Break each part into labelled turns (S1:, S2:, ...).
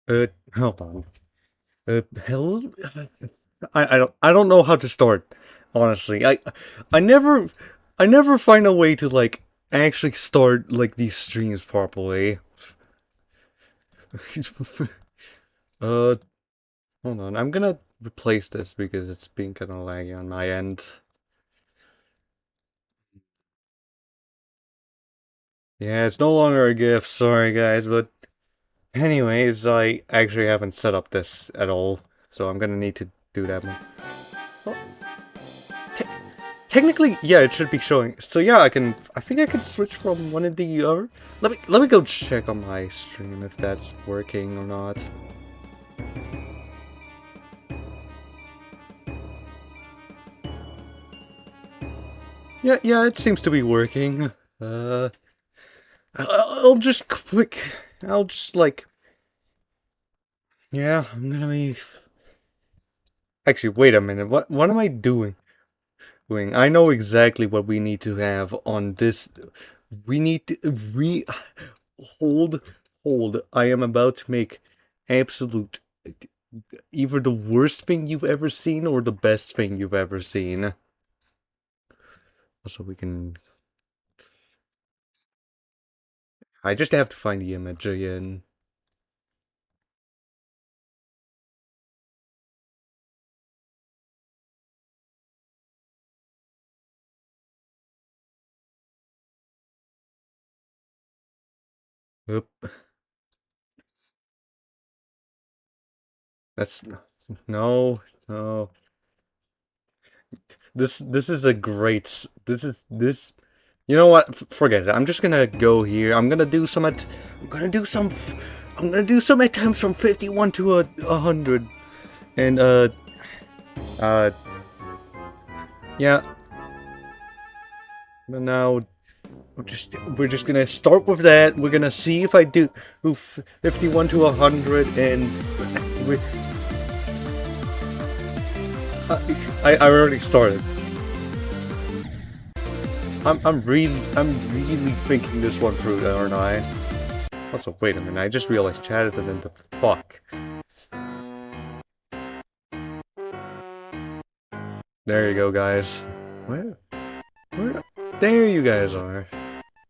S1: Hold on. Hello. I don't know how to start. Honestly, I never, I never find a way to like actually start like these streams properly. uh, Hold on. I'm gonna replace this because it's being kind of laggy on my end. Yeah, it's no longer a GIF. Sorry, guys, but anyways, I actually haven't set up this at all, so I'm gonna need to do that one. Well, te technically, yeah, it should be showing. So yeah, I think I can switch from one to the other. Let me go check on my stream if that's working or not. Yeah, it seems to be working. I'll just I'll just like, yeah, I'm gonna be. Actually, wait a minute. What am I doing? I know exactly what we need to have on this. We need to hold, hold. I am about to make absolute either the worst thing you've ever seen or the best thing you've ever seen. So we can. I just have to find the image again. Oop. That's no, no. This is a great. This. You know what? Forget it. I'm just gonna go here. I'm gonna do some. I'm gonna do some. I'm gonna do some attempts from 51 to 100, and uh, yeah. But now we're just gonna start with that. We're gonna see if I do 51 to 100, and we. I already started. I'm really thinking this one through, aren't I? Also, wait a minute, I just realized chatted and then the fuck. There you go, guys. Where? There you guys are.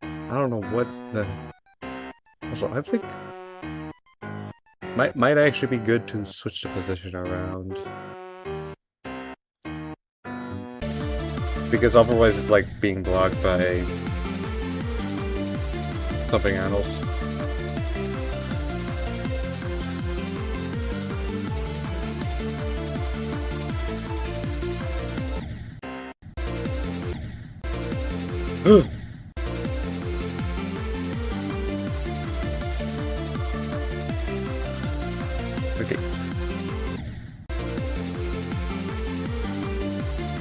S1: I don't know what the... Also, I think... Might actually be good to switch the position around. Because otherwise it's like being blocked by... something else. Okay.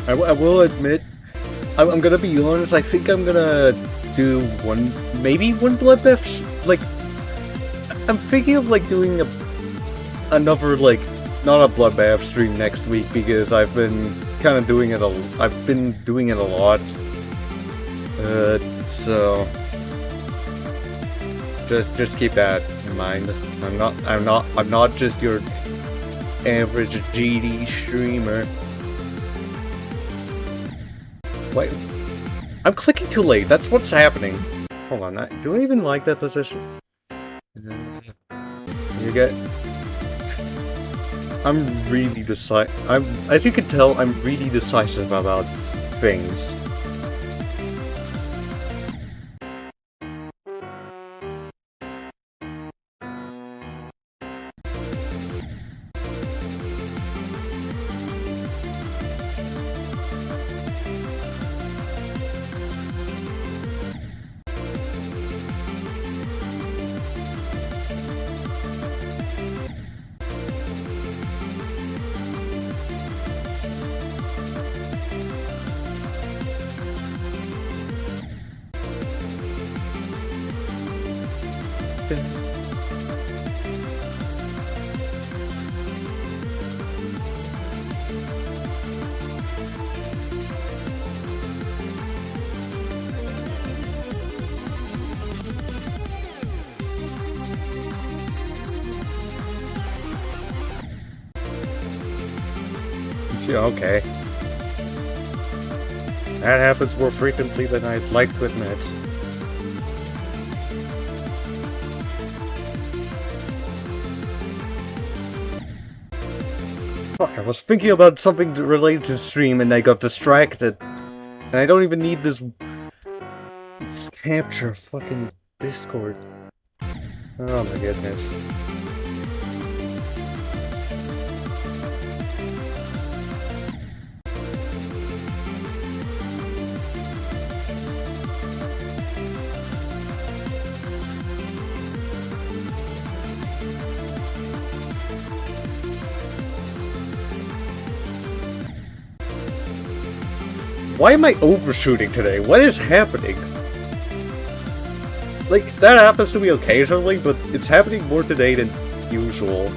S1: I will admit, I'm gonna be honest, I think I'm gonna do maybe one bloodbath, like, I'm thinking of like doing another, like, not a bloodbath stream next week because I've been kind of doing it I've been doing it a lot. So just keep that in mind. I'm not just your average GD streamer. Wait, I'm clicking too late. That's what's happening. Hold on, do I even like that position? You get. I'm really as you can tell, I'm really decisive about things. Yeah, okay. That happens more frequently than I'd like to admit. Fuck, I was thinking about something related to stream and I got distracted. And I don't even need this capture fucking Discord. Oh my goodness. Why am I overshooting today? What is happening? Like, that happens to me occasionally, but it's happening more today than usual.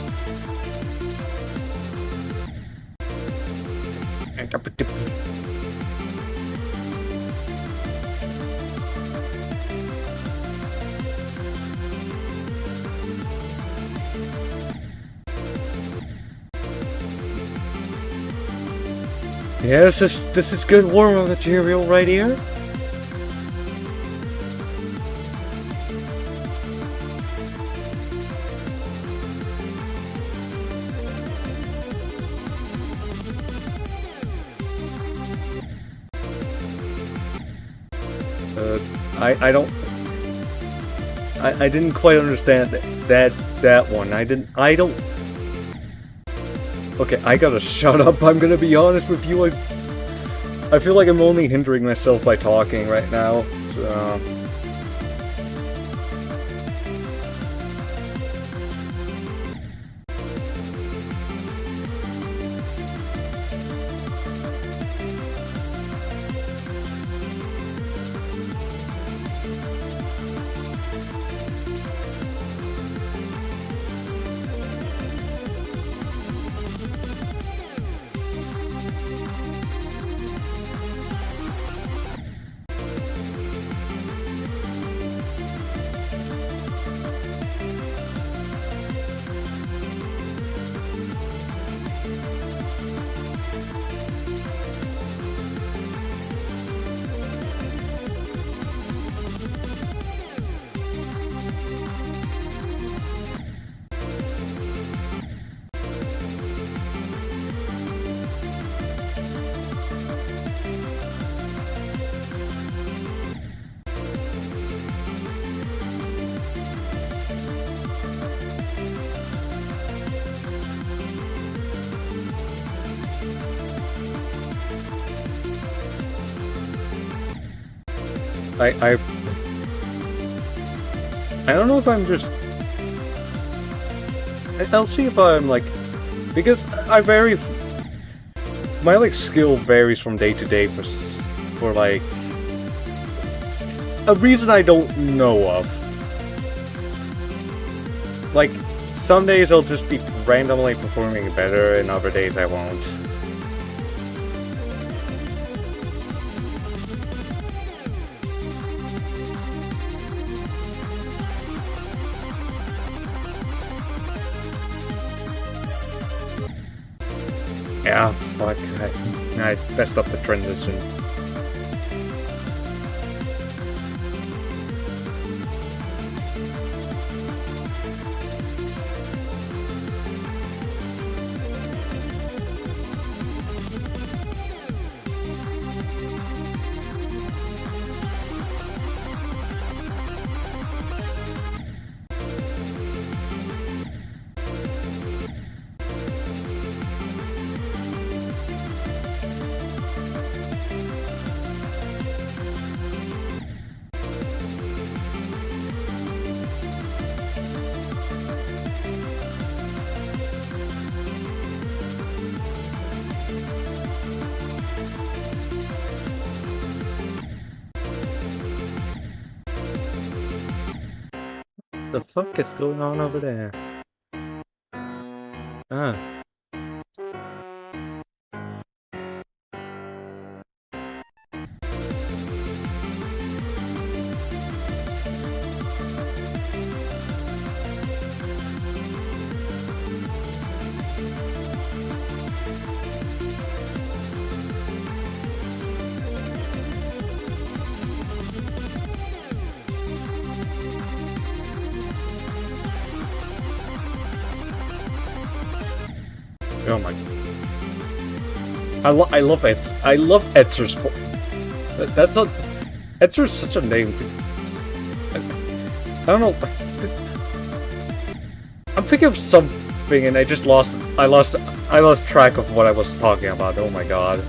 S1: Yeah, this is good warm-up material right here. I don't... I didn't quite understand that one. I don't... Okay, I gotta shut up, I'm gonna be honest with you. I feel like I'm only hindering myself by talking right now, so... I don't know if I'm just... I'll see if I'm like... Because I vary... My like skill varies from day to day for like... a reason I don't know of. Like, some days I'll just be randomly performing better and other days I won't. Yeah, fuck. I messed up the transition. The fuck is going on over there? Ah. Oh my. I love it. I love Etzer's. That's not. Etzer's such a name. I don't know. I'm thinking of something and I just lost. I lost track of what I was talking about. Oh my god.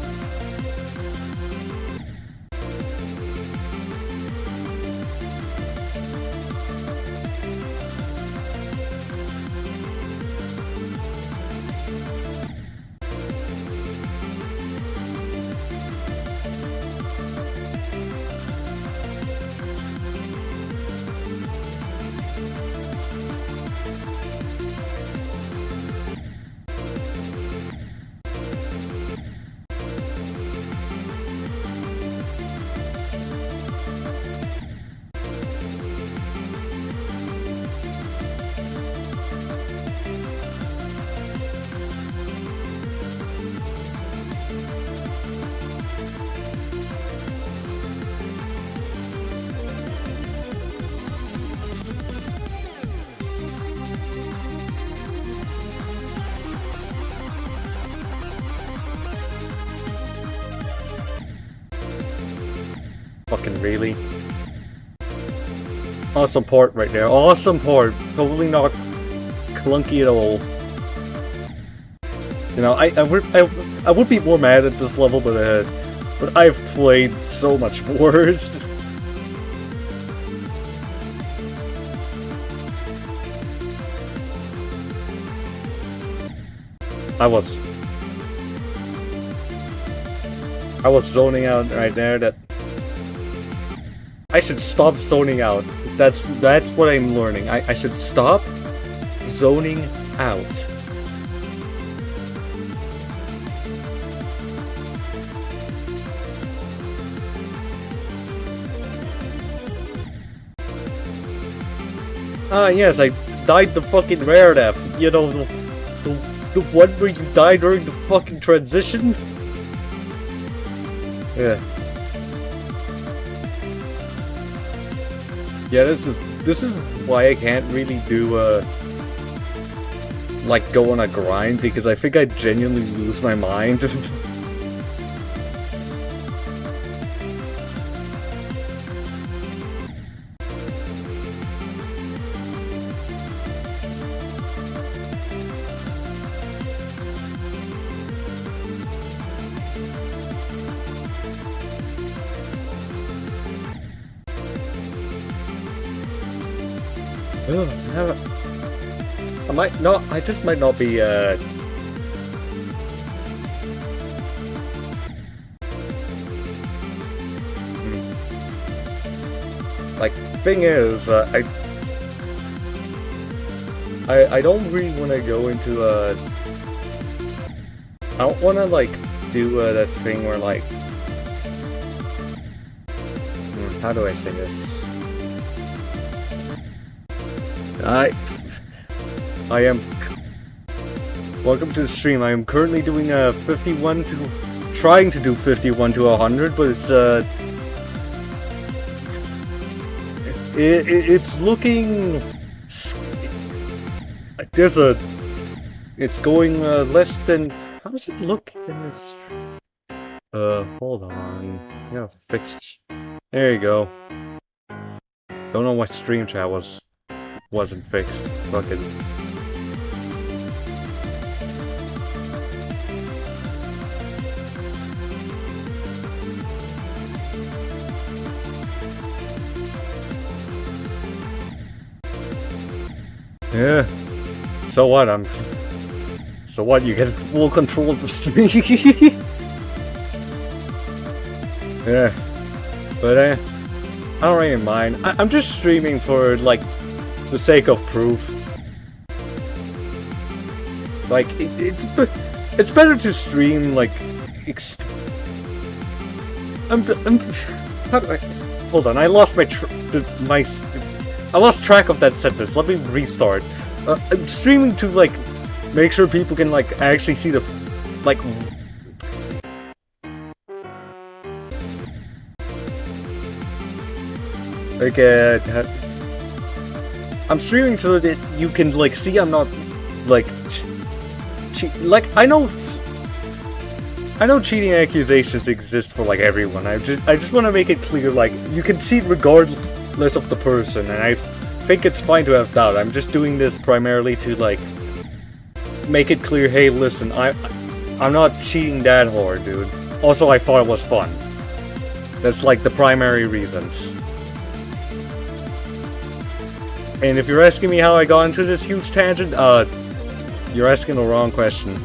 S1: Fucking really? Awesome port right there. Awesome port. Totally not clunky at all. You know, I would be more mad at this level, but I've played so much worse. I was zoning out right there. That I should stop zoning out. That's what I'm learning. I should stop zoning out. Ah yes, I died the fucking rare death. You know, the one where you die during the fucking transition? Yeah. Yeah, this is why I can't really do like go on a grind, because I think I genuinely lose my mind. I just might not be, Like, thing is, I don't really want to go into, I don't want to, like, do, that thing where, like... how do I say this? I am... Welcome to the stream. I am currently doing 51 to... trying to do 51 to 100, but it's it's looking... There's a... It's going less than... How does it look in this... hold on. Yeah, fixed... There you go. Don't know what stream chat wasn't fixed. Fucking... Yeah. So what? So what? You get full control of the stream. Yeah. But I don't really mind. I'm just streaming for like the sake of proof. Like it's better to stream like. How do I? Hold on. I lost my. I lost track of that sentence. Let me restart. I'm streaming to, like, make sure people can, like, actually see the, like... I'm streaming so that you can, like, see I'm not, like, like, I know cheating accusations exist for, like, everyone. I just want to make it clear, like, you can cheat regardless of the person, and I think it's fine to have doubt. I'm just doing this primarily to, like, make it clear, hey, listen, I'm not cheating that hard, dude. Also, I thought it was fun. That's, like, the primary reasons. And if you're asking me how I got into this huge tangent, you're asking the wrong question.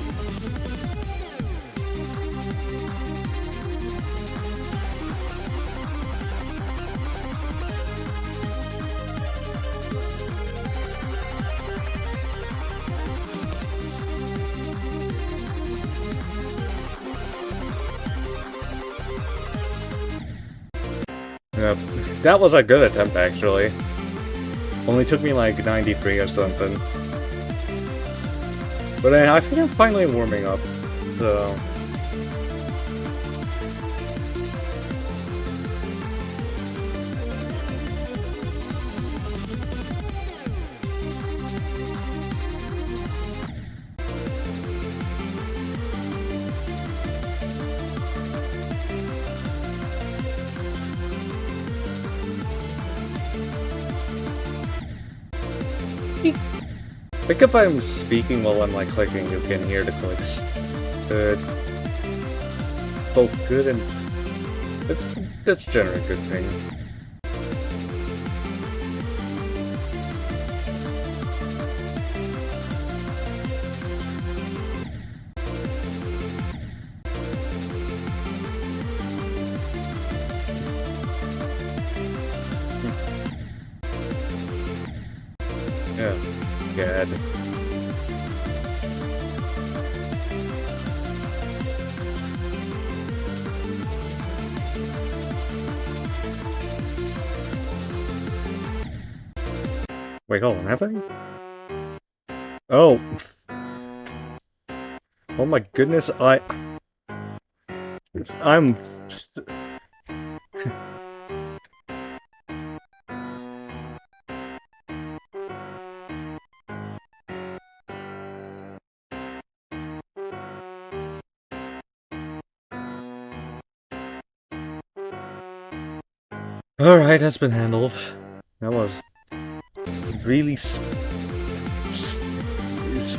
S1: Yeah, that was a good attempt, actually. Only took me like 93 or something. But I think I'm finally warming up, so... I think if I'm speaking while I'm like clicking, you can hear the clicks. Both good and that's generally a good thing. Yeah. God. Wait, hold on, have I? Oh. Oh my goodness, I'm... Alright, that's been handled. That was really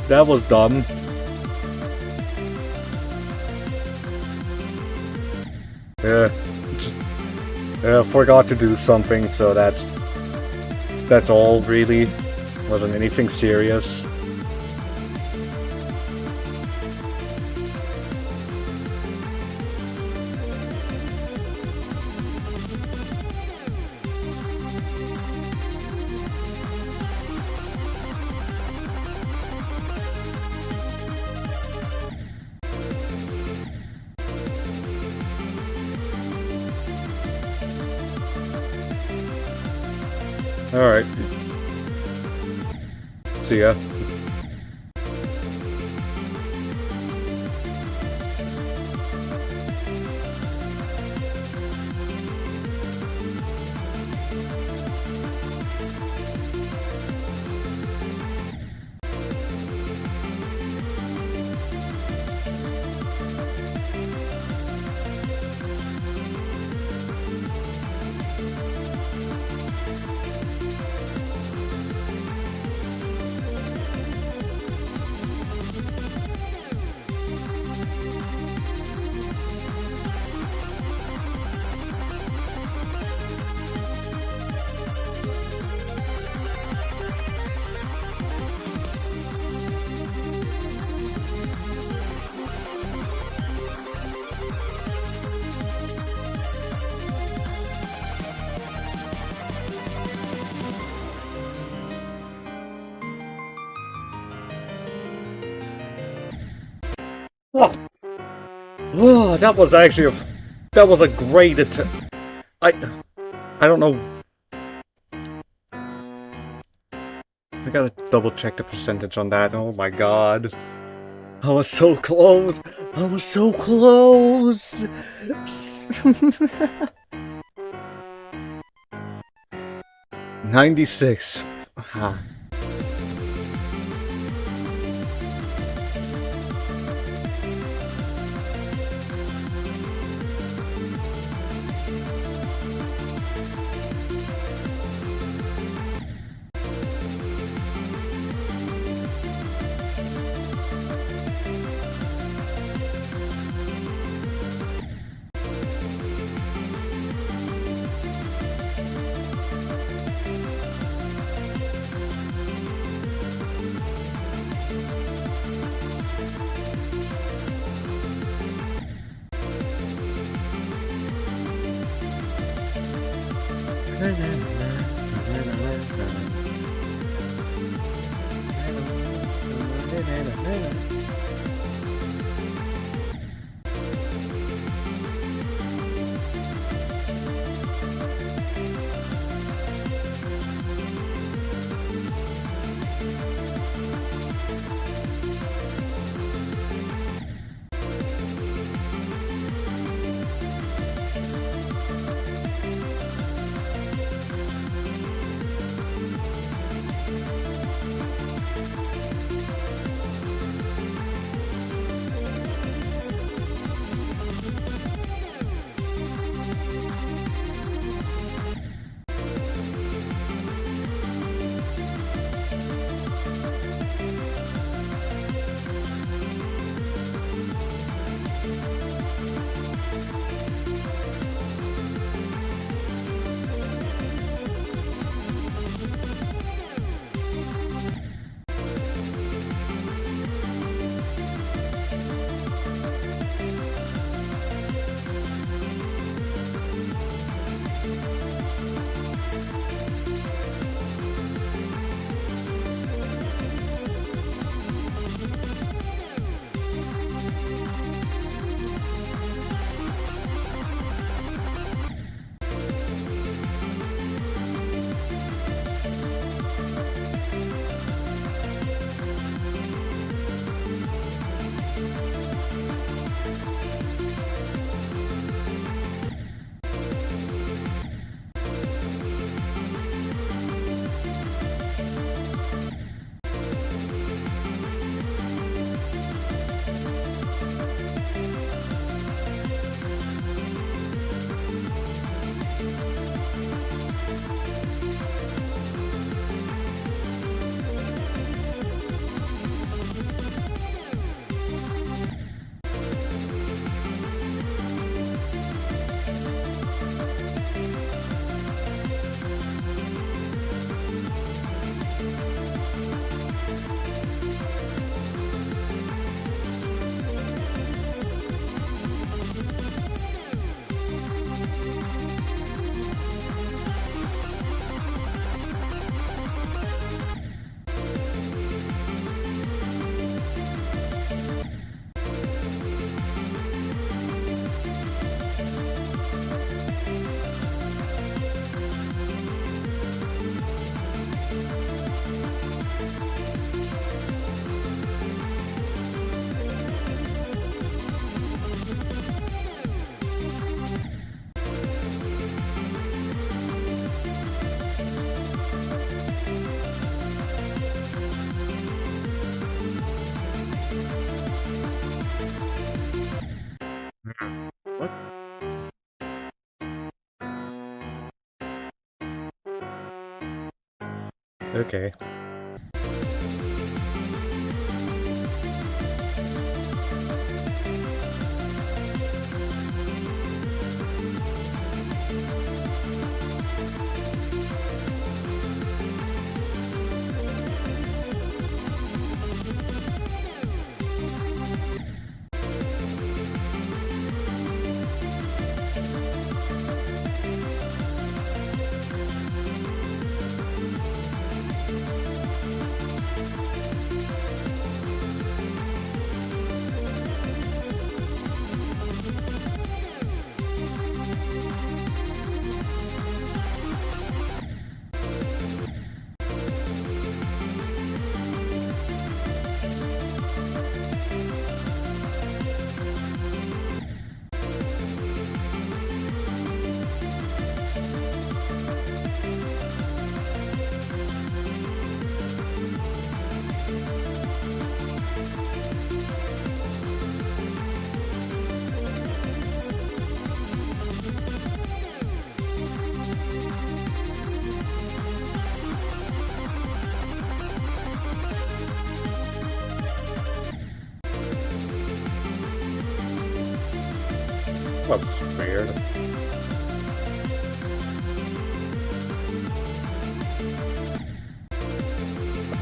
S1: that was dumb. Yeah, just forgot to do something, so that's all really. Wasn't anything serious. Alright. See ya. Oh, oh, that was actually that was a great attempt. I don't know. I gotta double check the percentage on that. Oh my god. I was so close. I was so close. 96. What? Okay. That's weird.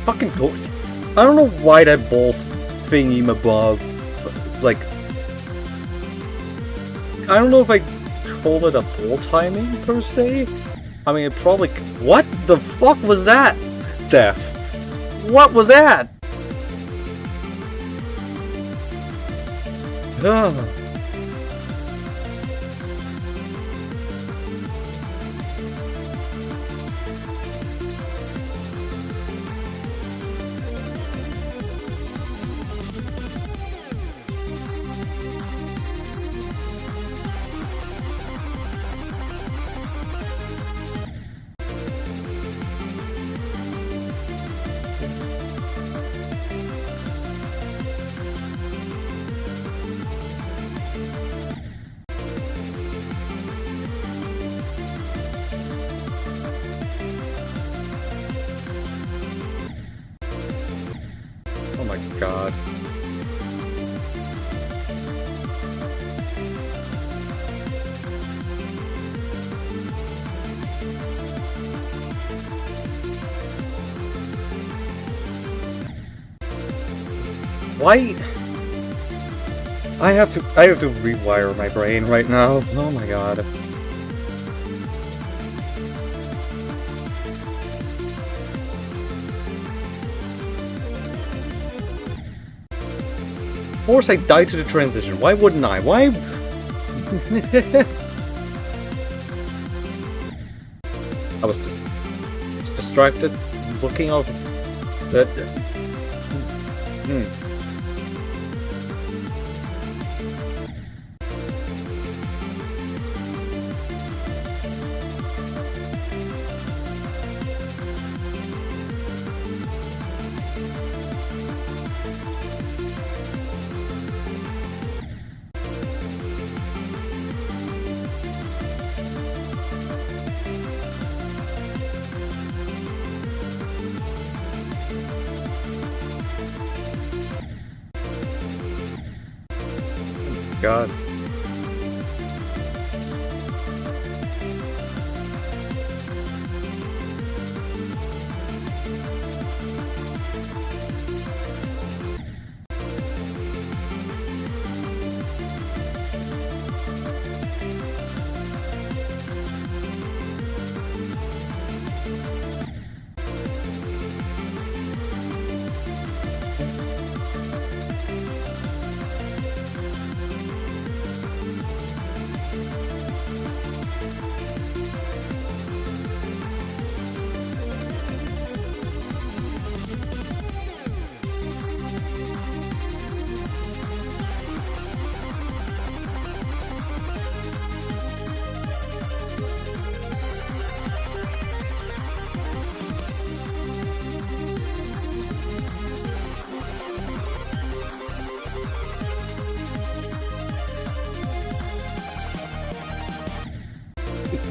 S1: Fucking go. I don't know why that ball thingy above, like, I don't know if I call it a ball timing per se, I mean, it probably... What the fuck was that? Death. What was that? Ugh. Oh my god. Why? I have to rewire my brain right now. Oh my god. Of course I died to the transition. Why wouldn't I? Why? I was just distracted, looking out. That. God.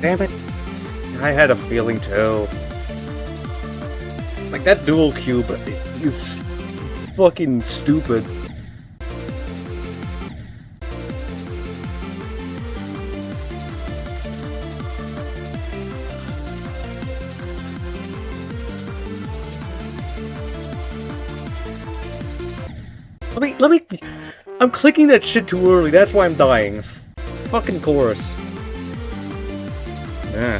S1: Damn it. I had a feeling too. Like that dual cube is fucking stupid. Let me I'm clicking that shit too early, that's why I'm dying. Fucking chorus. Yeah.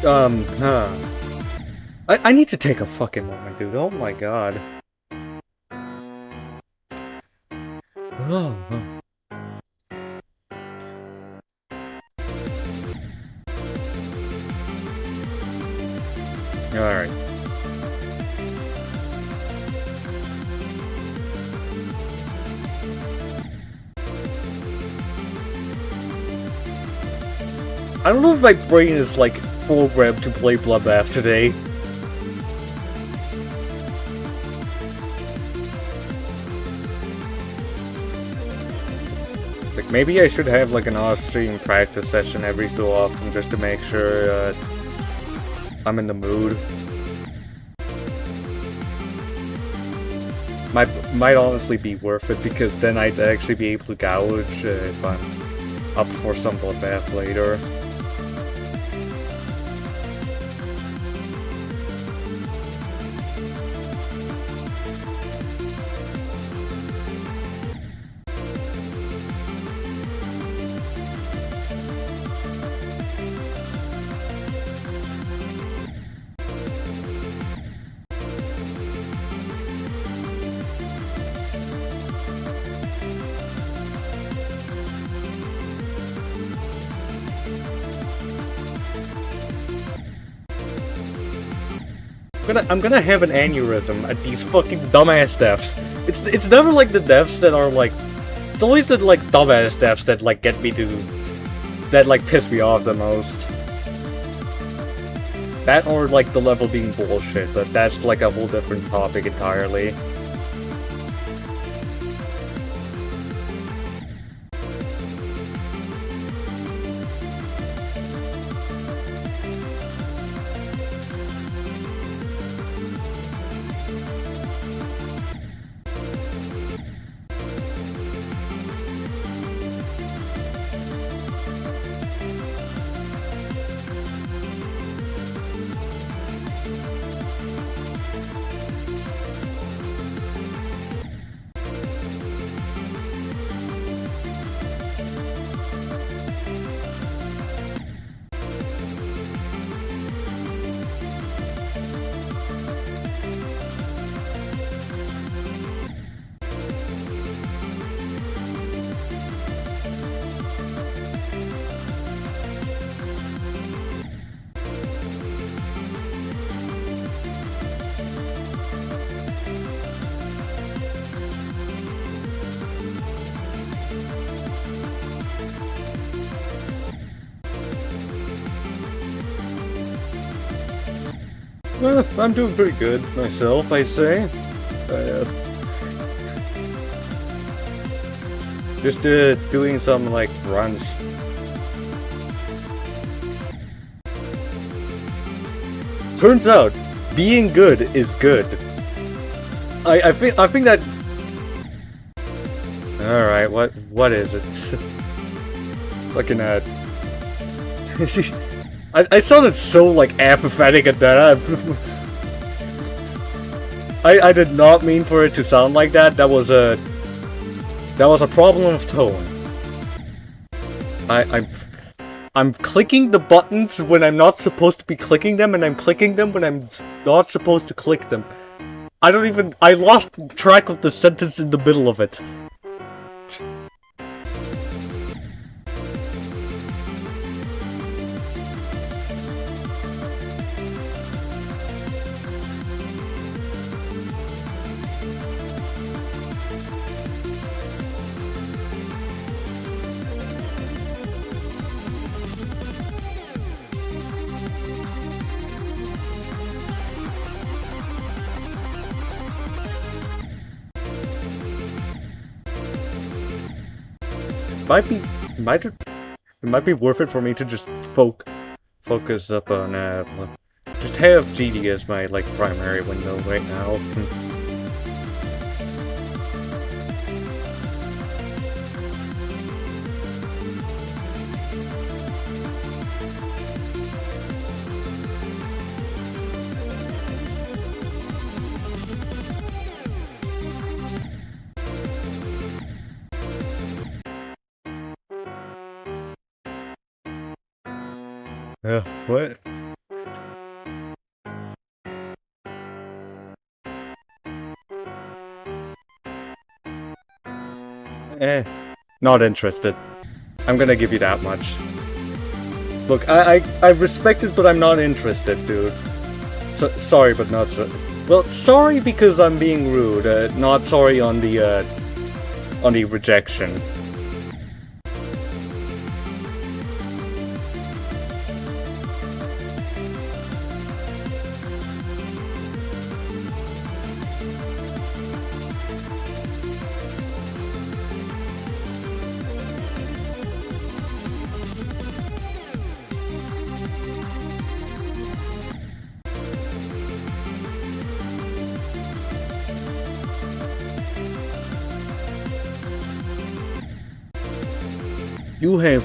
S1: Huh. I need to take a fucking moment, dude. Oh my god. Oh. Alright. I don't know if my brain is, like, programmed to play Bloodbath today. Like, maybe I should have, like, an off-stream practice session every so often just to make sure, I'm in the mood. Might honestly be worth it, because then I'd actually be able to gouge if I'm up for some Bloodbath later. I'm gonna have an aneurysm at these fucking dumbass deaths. It's never like the deaths that are like, it's always the like dumbass deaths that like get me to, that like piss me off the most. That or like the level being bullshit, but that's like a whole different topic entirely. Well, I'm doing pretty good myself, I say. Just doing some like runs. Turns out, being good is good. I think that. All right, what is it? Fucking I sounded so, like, apathetic at that. I did not mean for it to sound like that. That was a problem of tone. I'm clicking the buttons when I'm not supposed to be clicking them, and I'm clicking them when I'm not supposed to click them. I lost track of the sentence in the middle of it. It might be worth it for me to just focus up on just have GD as my like primary window right now. Yeah, what? Not interested. I'm gonna give you that much. Look, I respect it, but I'm not interested, dude. So, sorry, but not so. Well, sorry because I'm being rude. Not sorry on the rejection. You have...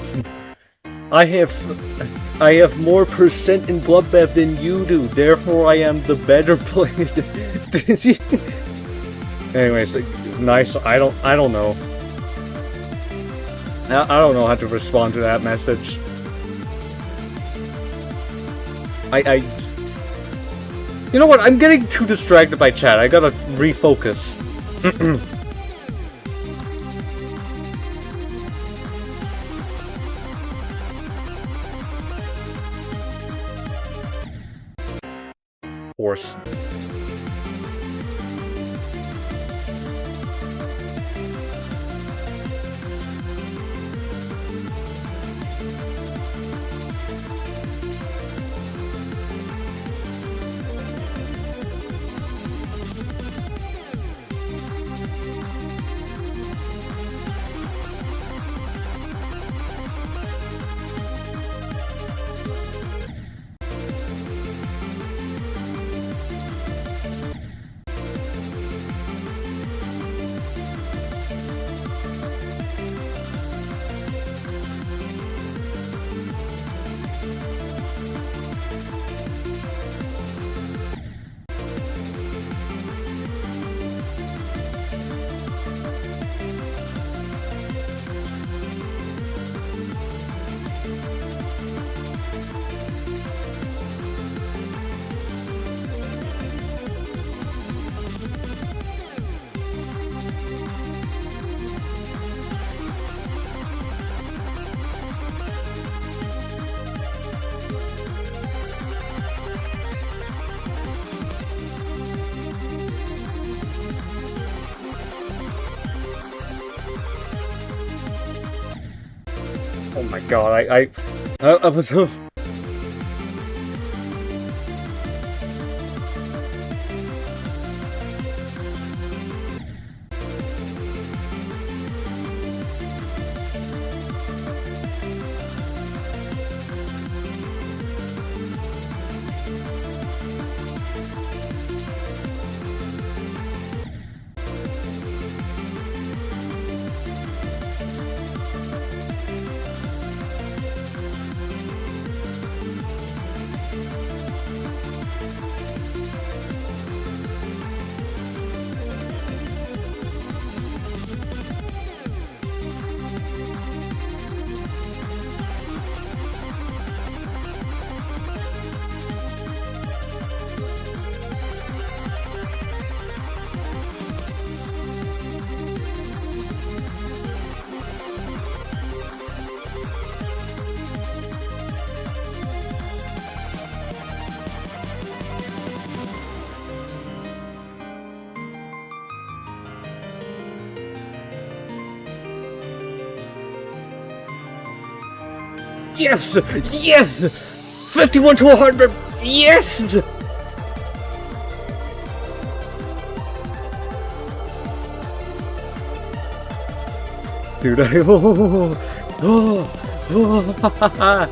S1: I have more percent in bloodbath than you do, therefore I am the better player. Anyways, nice. I don't know. I don't know how to respond to that message. You know what? I'm getting too distracted by chat. I gotta refocus. Horse. Oh my god, I was so... Yes! Yes! 51 to 100! Yes! Dude, I...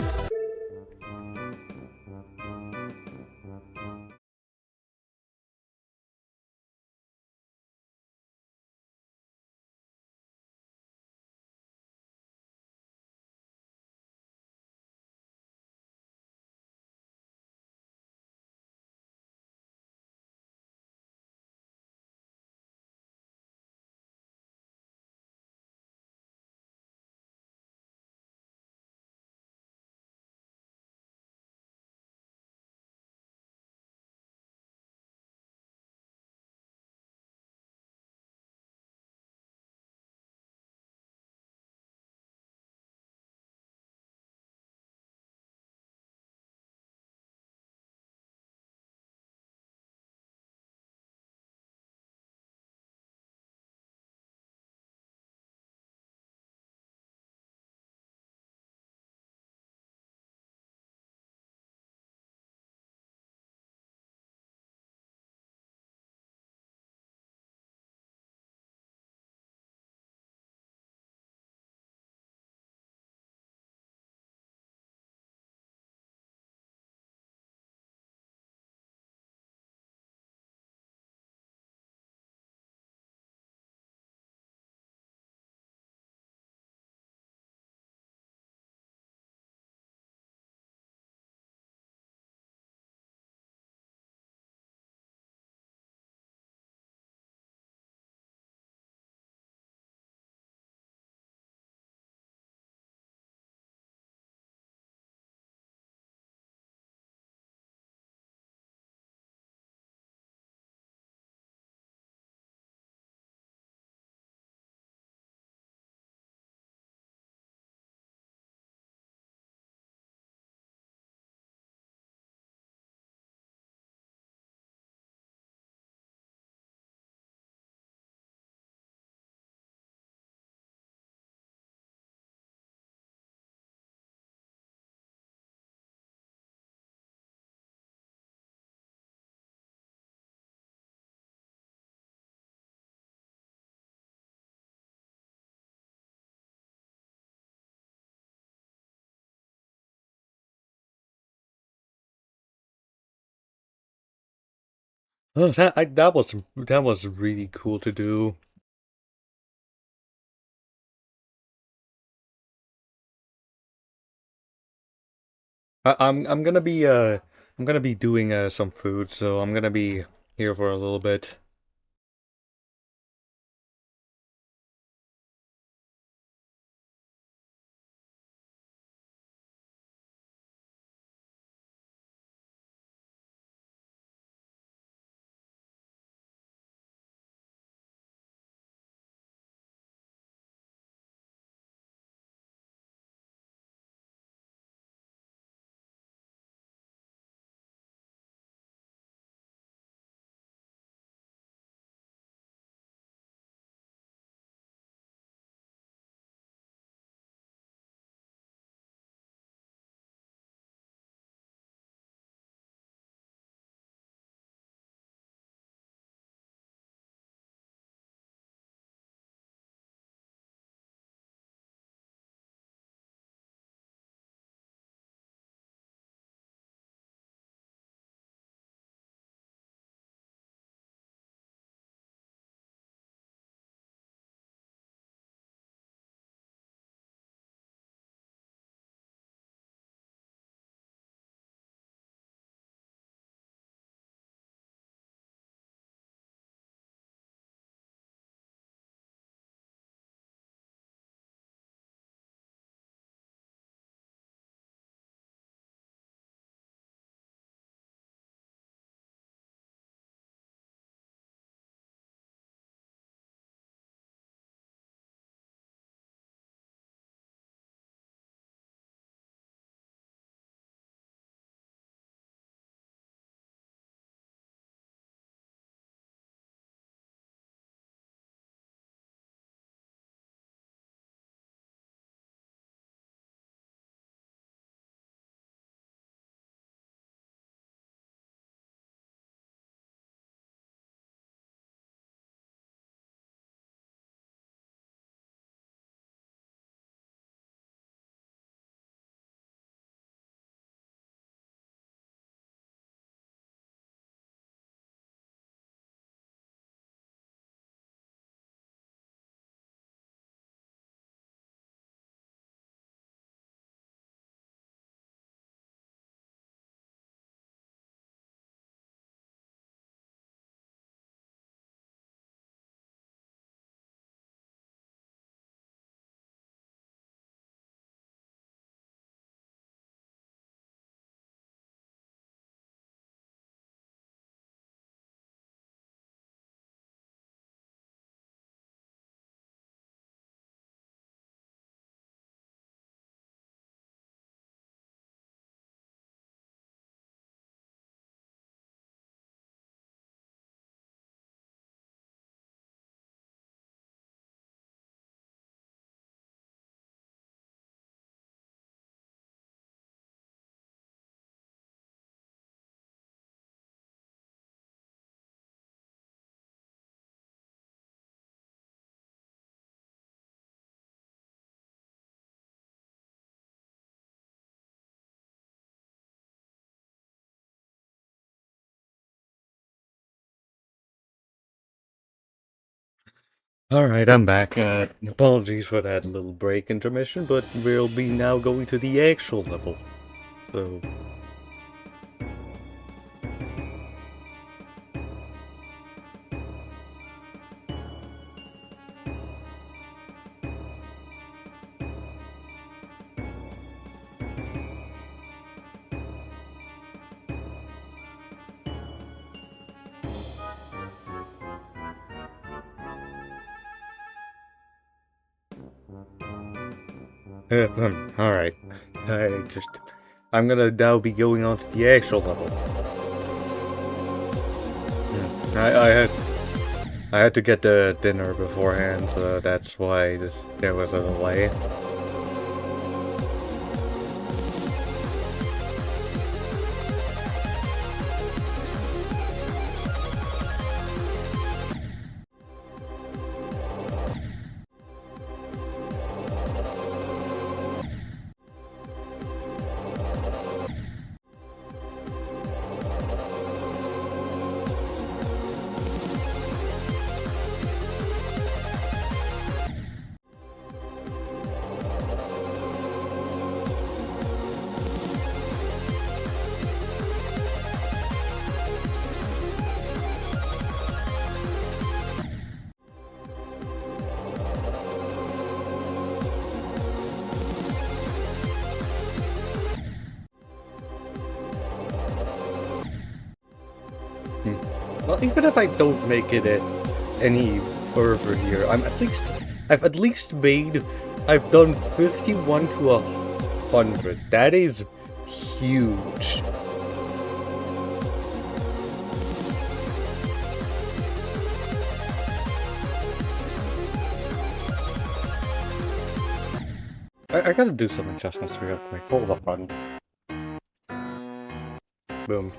S1: Oh, that was really cool to do. I'm gonna be doing some food, so I'm gonna be here for a little bit. Alright, I'm back. Apologies for that little break intermission, but we'll be now going to the actual level. So, alright. I'm gonna now be going on to the actual level. I had to get the dinner beforehand, so that's why there was a delay. Well, even if I don't make it any further here, I've at least made, I've done 51 to 100. That is huge. I gotta do some adjustments real quick. Hold up on. Boom.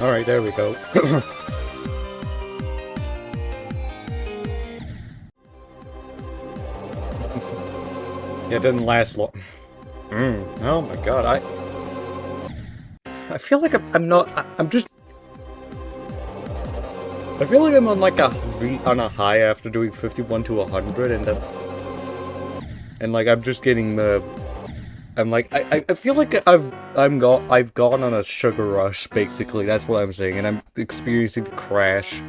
S1: Alright, there we go. Yeah, it didn't last long. Oh my god, I feel like I'm not, I'm just... I feel like I'm on like on a high after doing 51 to 100 and like I'm just getting the... I'm like, I feel like I've gone on a sugar rush, basically, that's what I'm saying, and I'm experiencing the crash.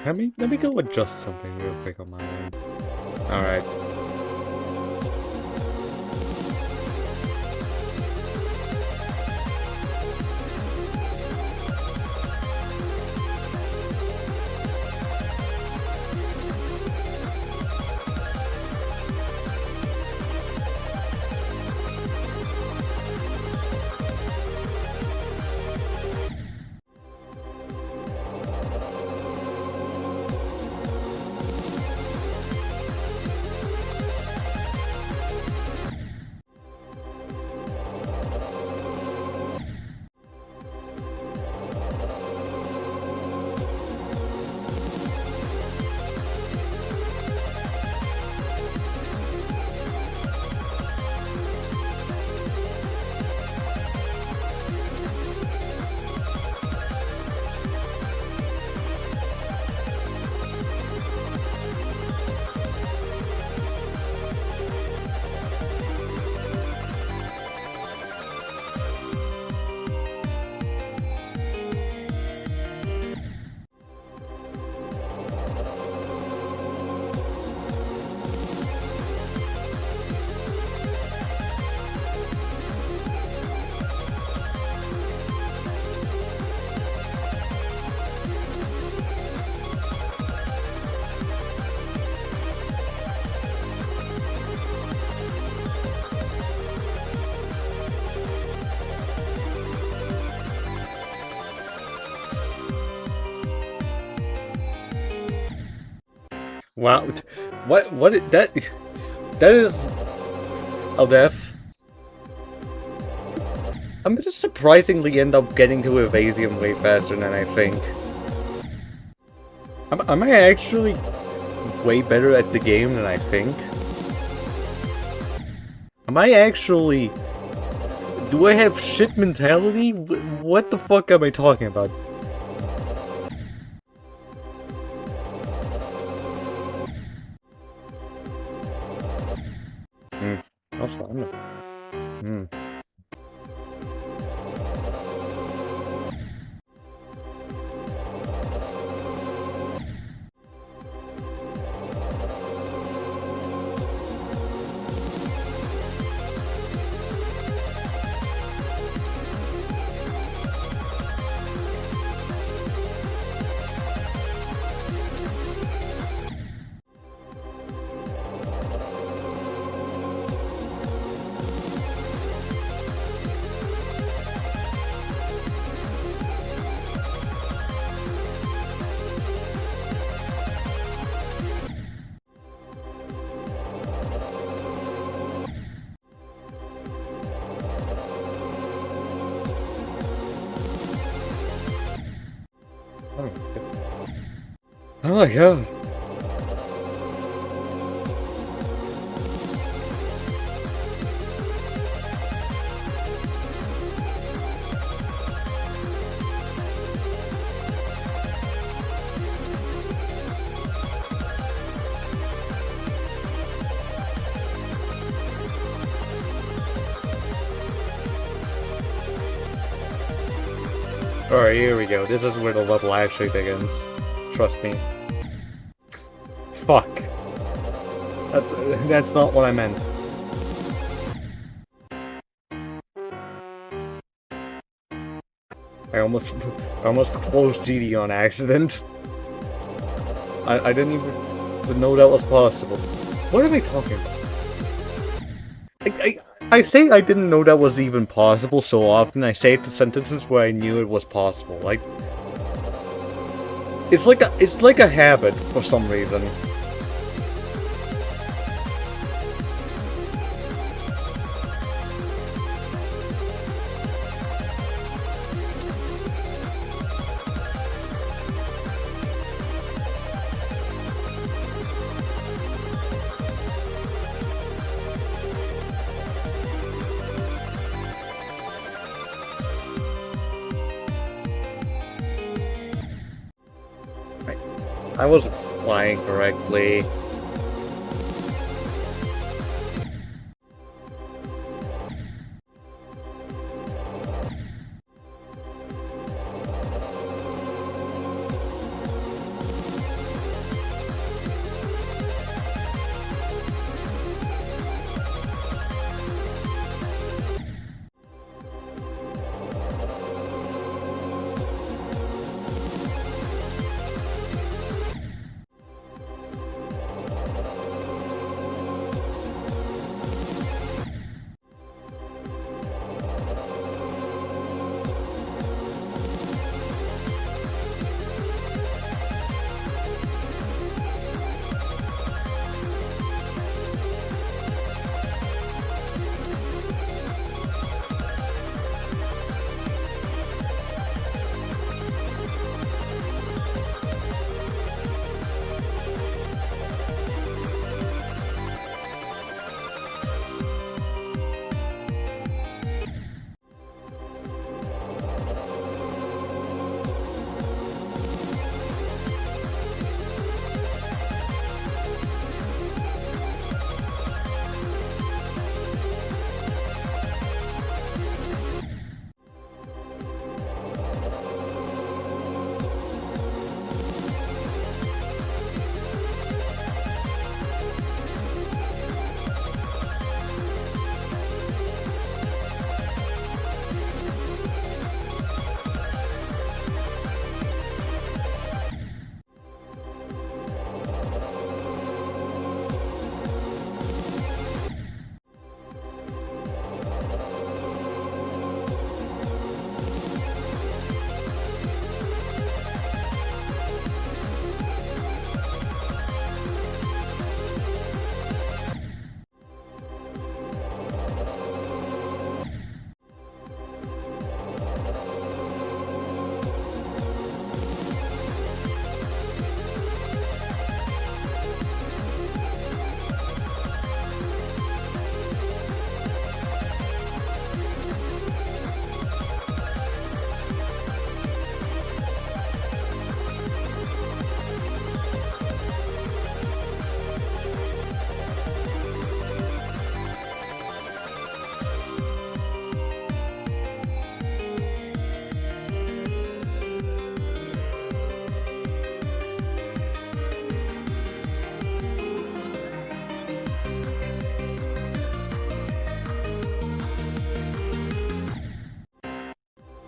S1: Let me go adjust something real quick on my end. Alright. Wow. That is a death. I'm gonna surprisingly end up getting to Evasium way faster than I think. Am I actually way better at the game than I think? Am I actually... Do I have shit mentality? What the fuck am I talking about? That's fine. Oh my god. Alright, here we go. This is where the level actually begins. Trust me. Fuck. That's not what I meant. I almost closed GD on accident. I didn't even know that was possible. What are they talking about? I say I didn't know that was even possible so often. I say it to sentences where I knew it was possible. Like, it's like a habit for some reason. I wasn't flying correctly.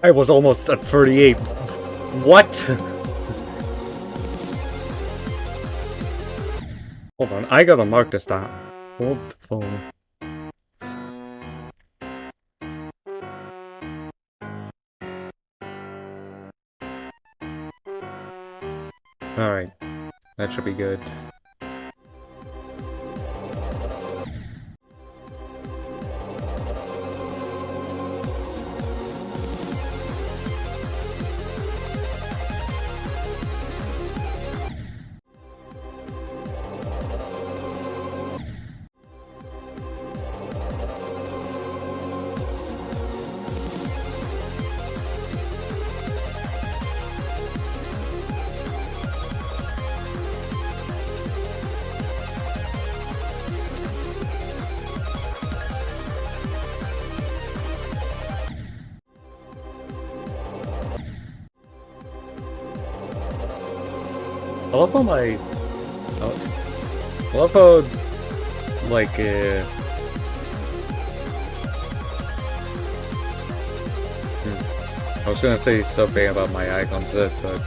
S1: I was almost at 38. What? Hold on, I gotta mark this down. Hold the phone. Alright, that should be good. I love how my... I love how... Like, I was gonna say something about my icon set, but...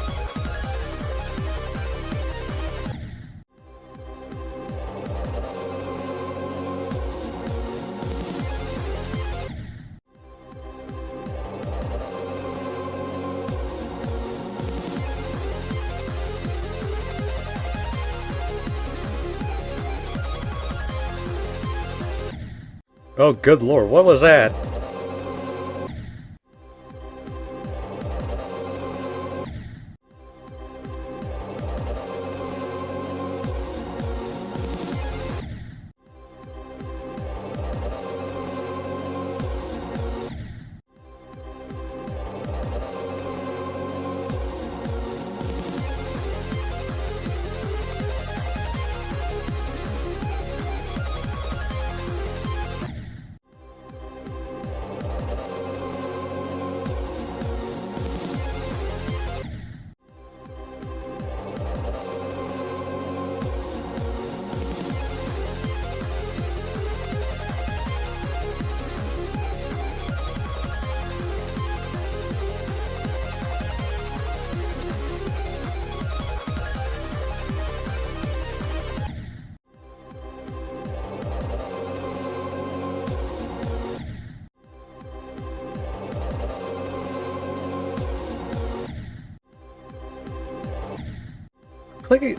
S1: Oh, good lord, what was that?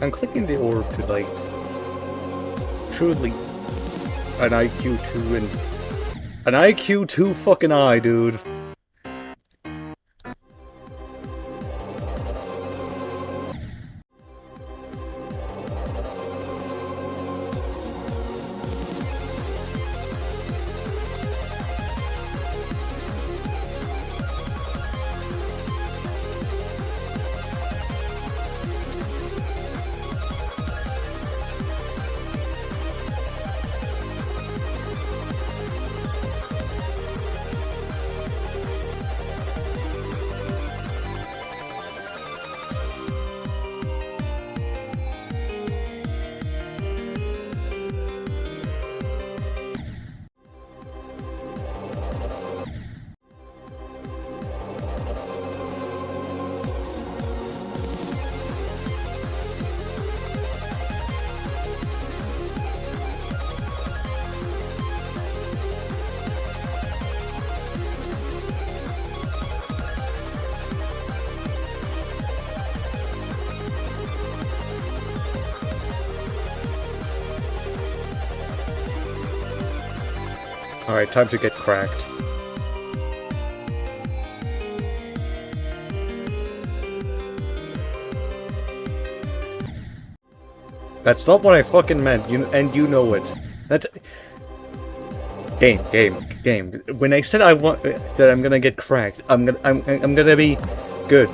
S1: I'm clicking the orb to, like, truly an IQ2 and... An IQ2 fucking eye, dude. Alright, time to get cracked. That's not what I fucking meant, and you know it. That's... Game. When I said I want that I'm gonna get cracked, I'm gonna be good.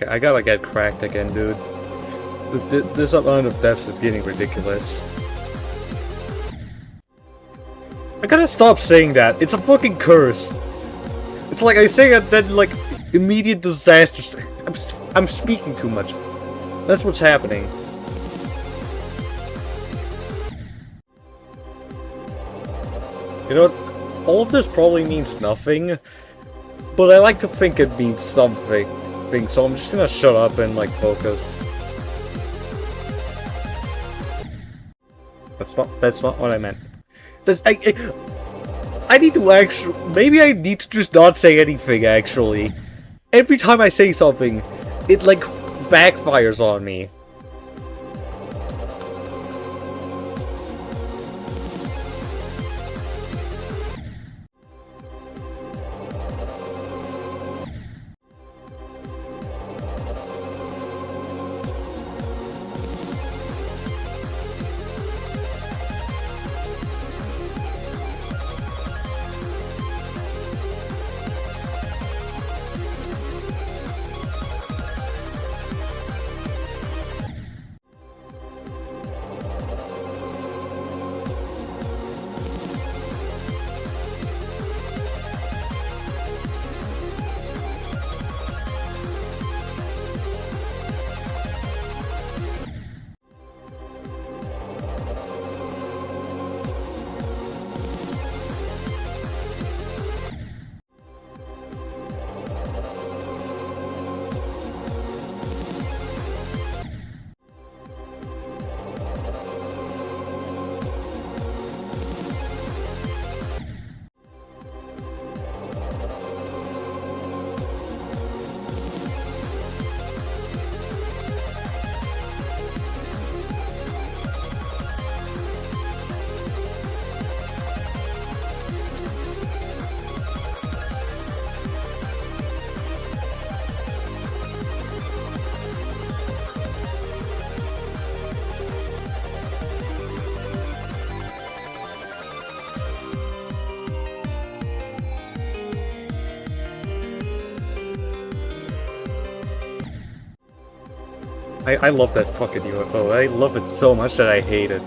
S1: Okay, I gotta get cracked again, dude. This amount of deaths is getting ridiculous. I gotta stop saying that. It's a fucking curse. It's like I say it, then like immediate disasters. I'm speaking too much. That's what's happening. You know what? All of this probably means nothing, but I like to think it means something. So I'm just gonna shut up and like focus. That's not what I meant. I need to actually... Maybe I need to just not say anything, actually. Every time I say something, it, like, backfires on me. I love that fucking UFO. I love it so much that I hate it.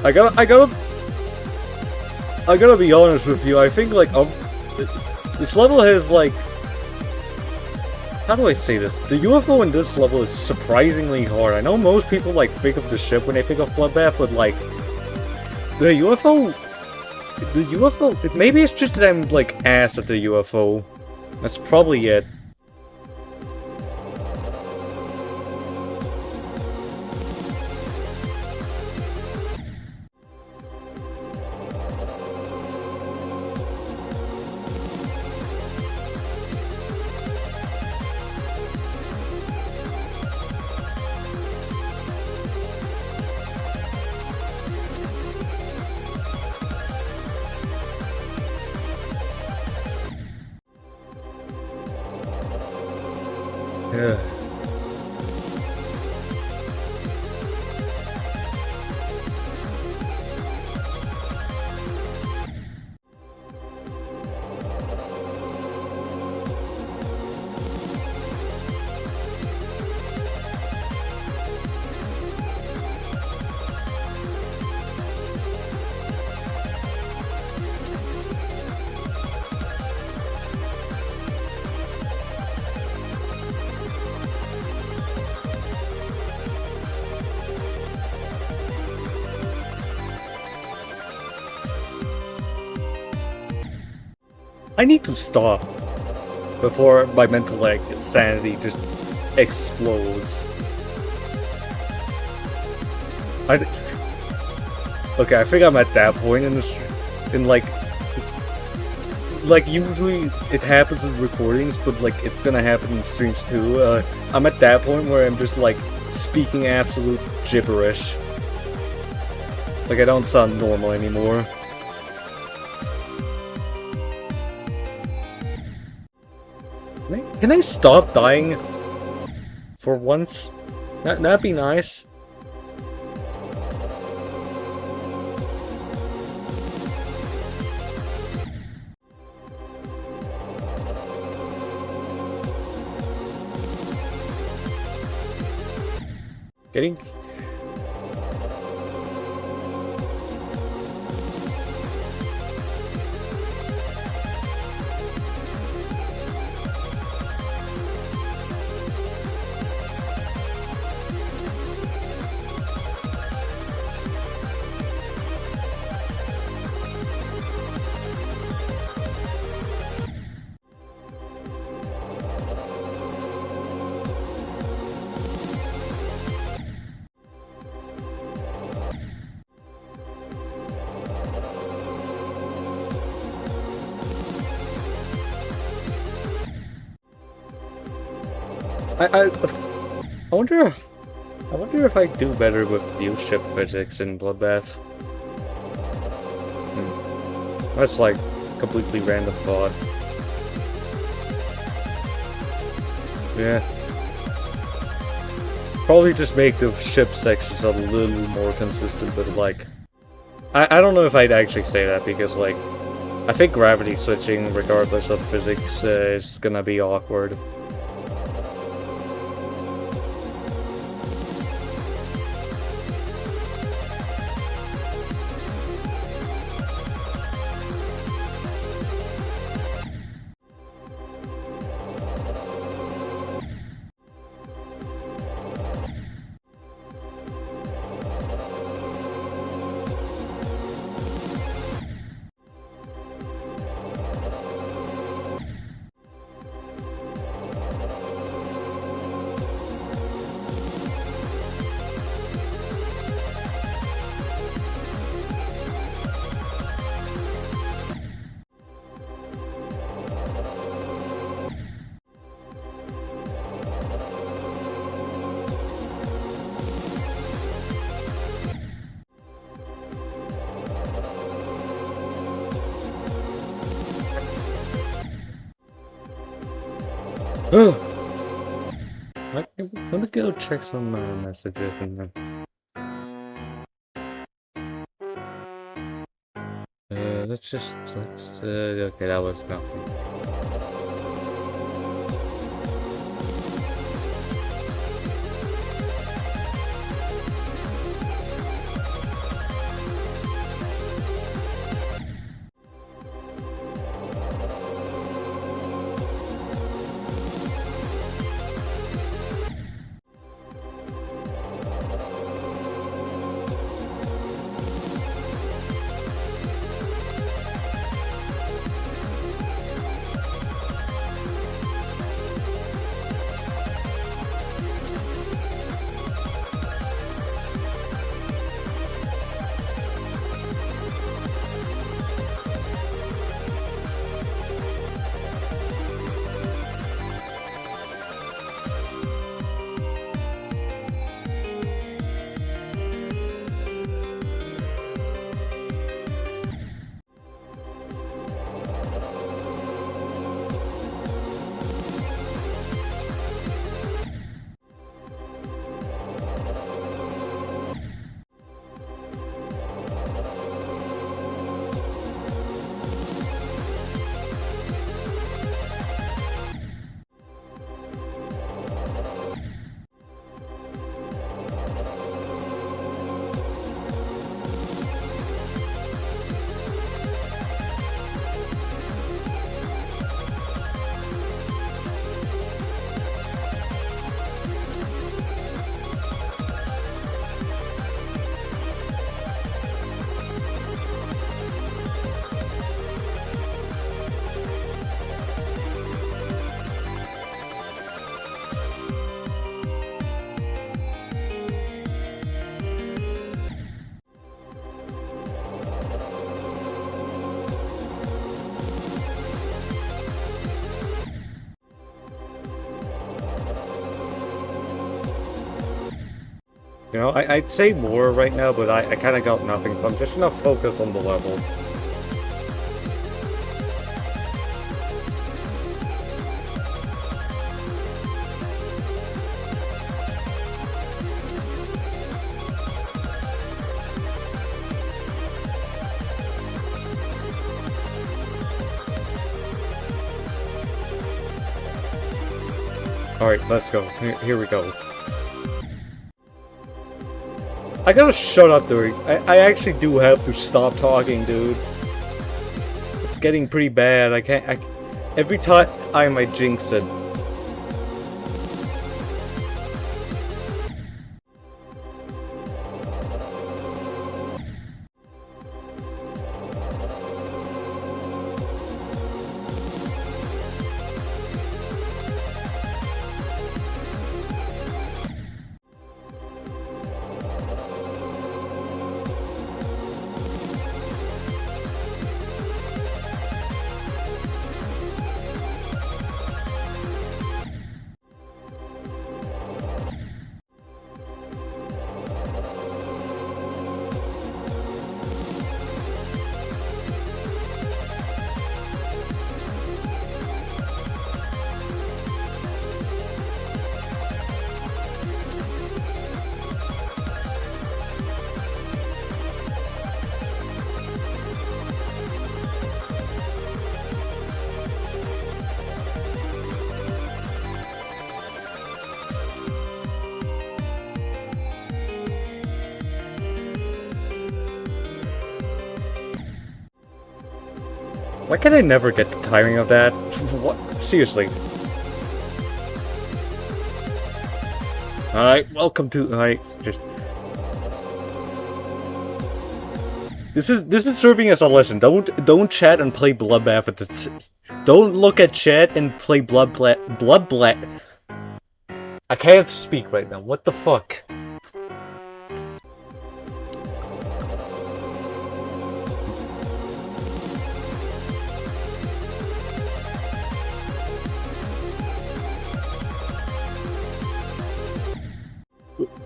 S1: I gotta be honest with you. I think like this level has like, how do I say this? The UFO in this level is surprisingly hard. I know most people like think of the ship when they think of bloodbath, but like the UFO, maybe it's just that I'm like ass at the UFO. That's probably it. Yeah. I need to stop before my mental like sanity just explodes. Okay, I think I'm at that point in this, like usually it happens in recordings, but like it's gonna happen in streams too. I'm at that point where I'm just like speaking absolute gibberish. Like I don't sound normal anymore. Can I stop dying for once? That'd be nice. Getting... I wonder... I wonder if I do better with view ship physics in Bloodbath. That's like completely random thought. Yeah. Probably just make the ship sections a little more consistent, but like... I don't know if I'd actually say that, because like... I think gravity switching, regardless of physics, is gonna be awkward. Let me go check some messages and then... okay, that was nothing. You know, I'd say more right now, but I kind of got nothing, so I'm just gonna focus on the level. Alright, let's go. Here we go. I gotta shut up, dude. I actually do have to stop talking, dude. It's getting pretty bad. Every time I might jinx it. Why can I never get the timing of that? What? Seriously. Alright, welcome to... Alright, just... This is serving as a lesson. Don't chat and play bloodbath at the... Don't look at chat and play bloodbath. I can't speak right now. What the fuck?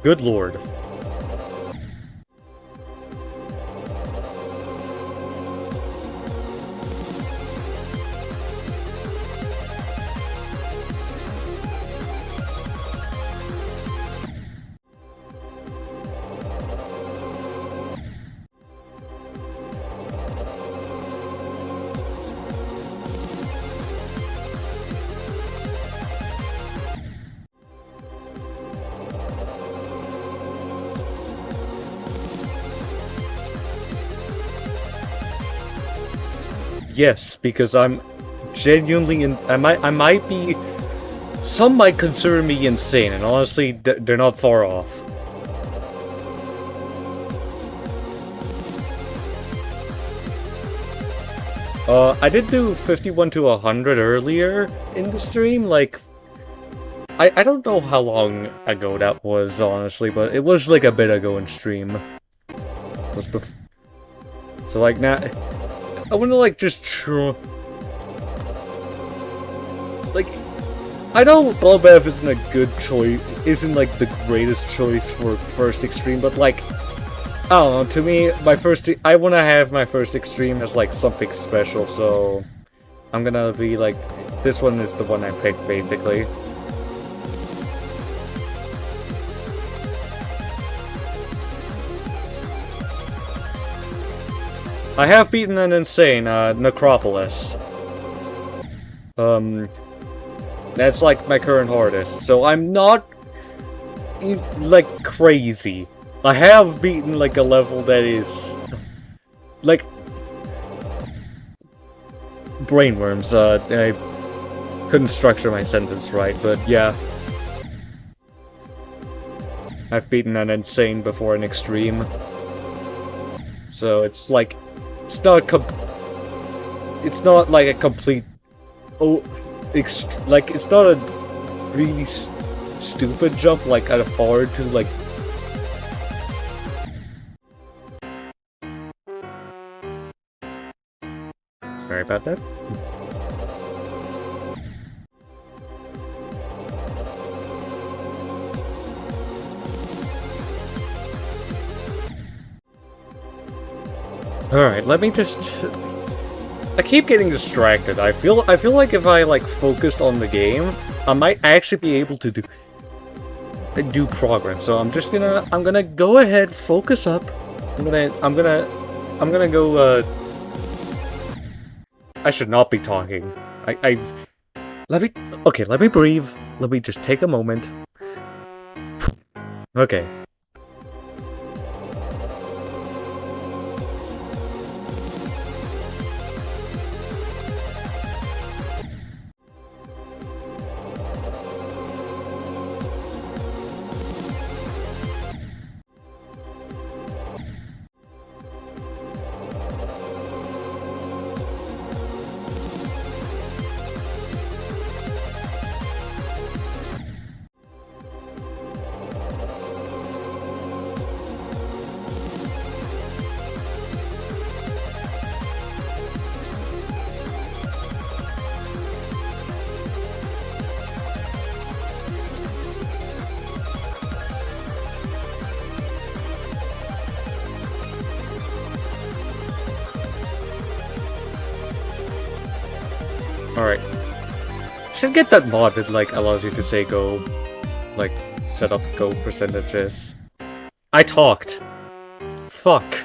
S1: Good lord. Yes, because I'm genuinely I might be... Some might consider me insane, and honestly, they're not far off. I did do 51 to 100 earlier in the stream, like... I don't know how long ago that was, honestly, but it was like a bit ago in stream. It was so like, now... I wanna like just like, I know bloodbath isn't a good choice, isn't like the greatest choice for first extreme, but like, I don't know, to me, I wanna have my first extreme as like something special, so I'm gonna be like, this one is the one I picked basically. I have beaten an insane, Necropolis. That's like my current hardest, so I'm not, like, crazy. I have beaten, like, a level that is, like, brainworms, I couldn't structure my sentence right, but yeah. I've beaten an insane before an extreme. So it's like, it's not like a complete, like, it's not a really stupid jump, like, at a far to, like... Sorry about that. Alright, let me just... I keep getting distracted. I feel like if I, like, focused on the game, I might actually be able to do progress. So I'm gonna go ahead, focus up. I'm gonna go, I should not be talking. Let me breathe. Let me just take a moment. Okay. Should get that mod that like allows you to say go, like set up go percentages. I talked. Fuck.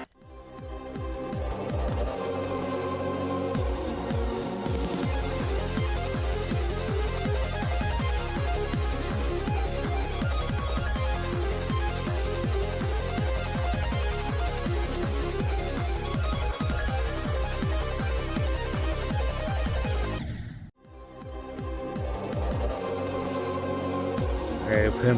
S1: Him.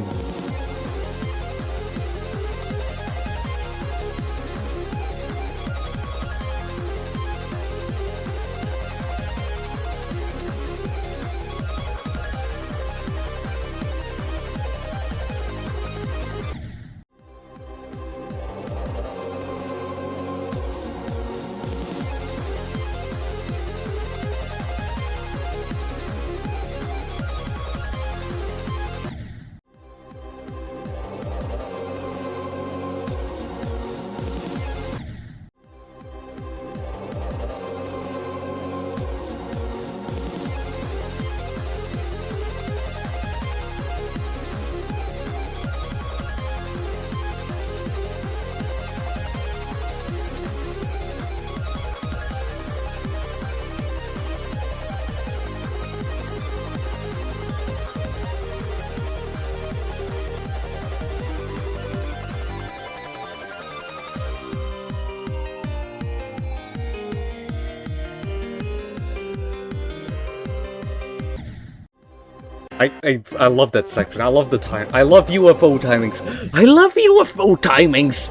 S1: I love that section. I love the time. I love UFO timings. I love UFO timings!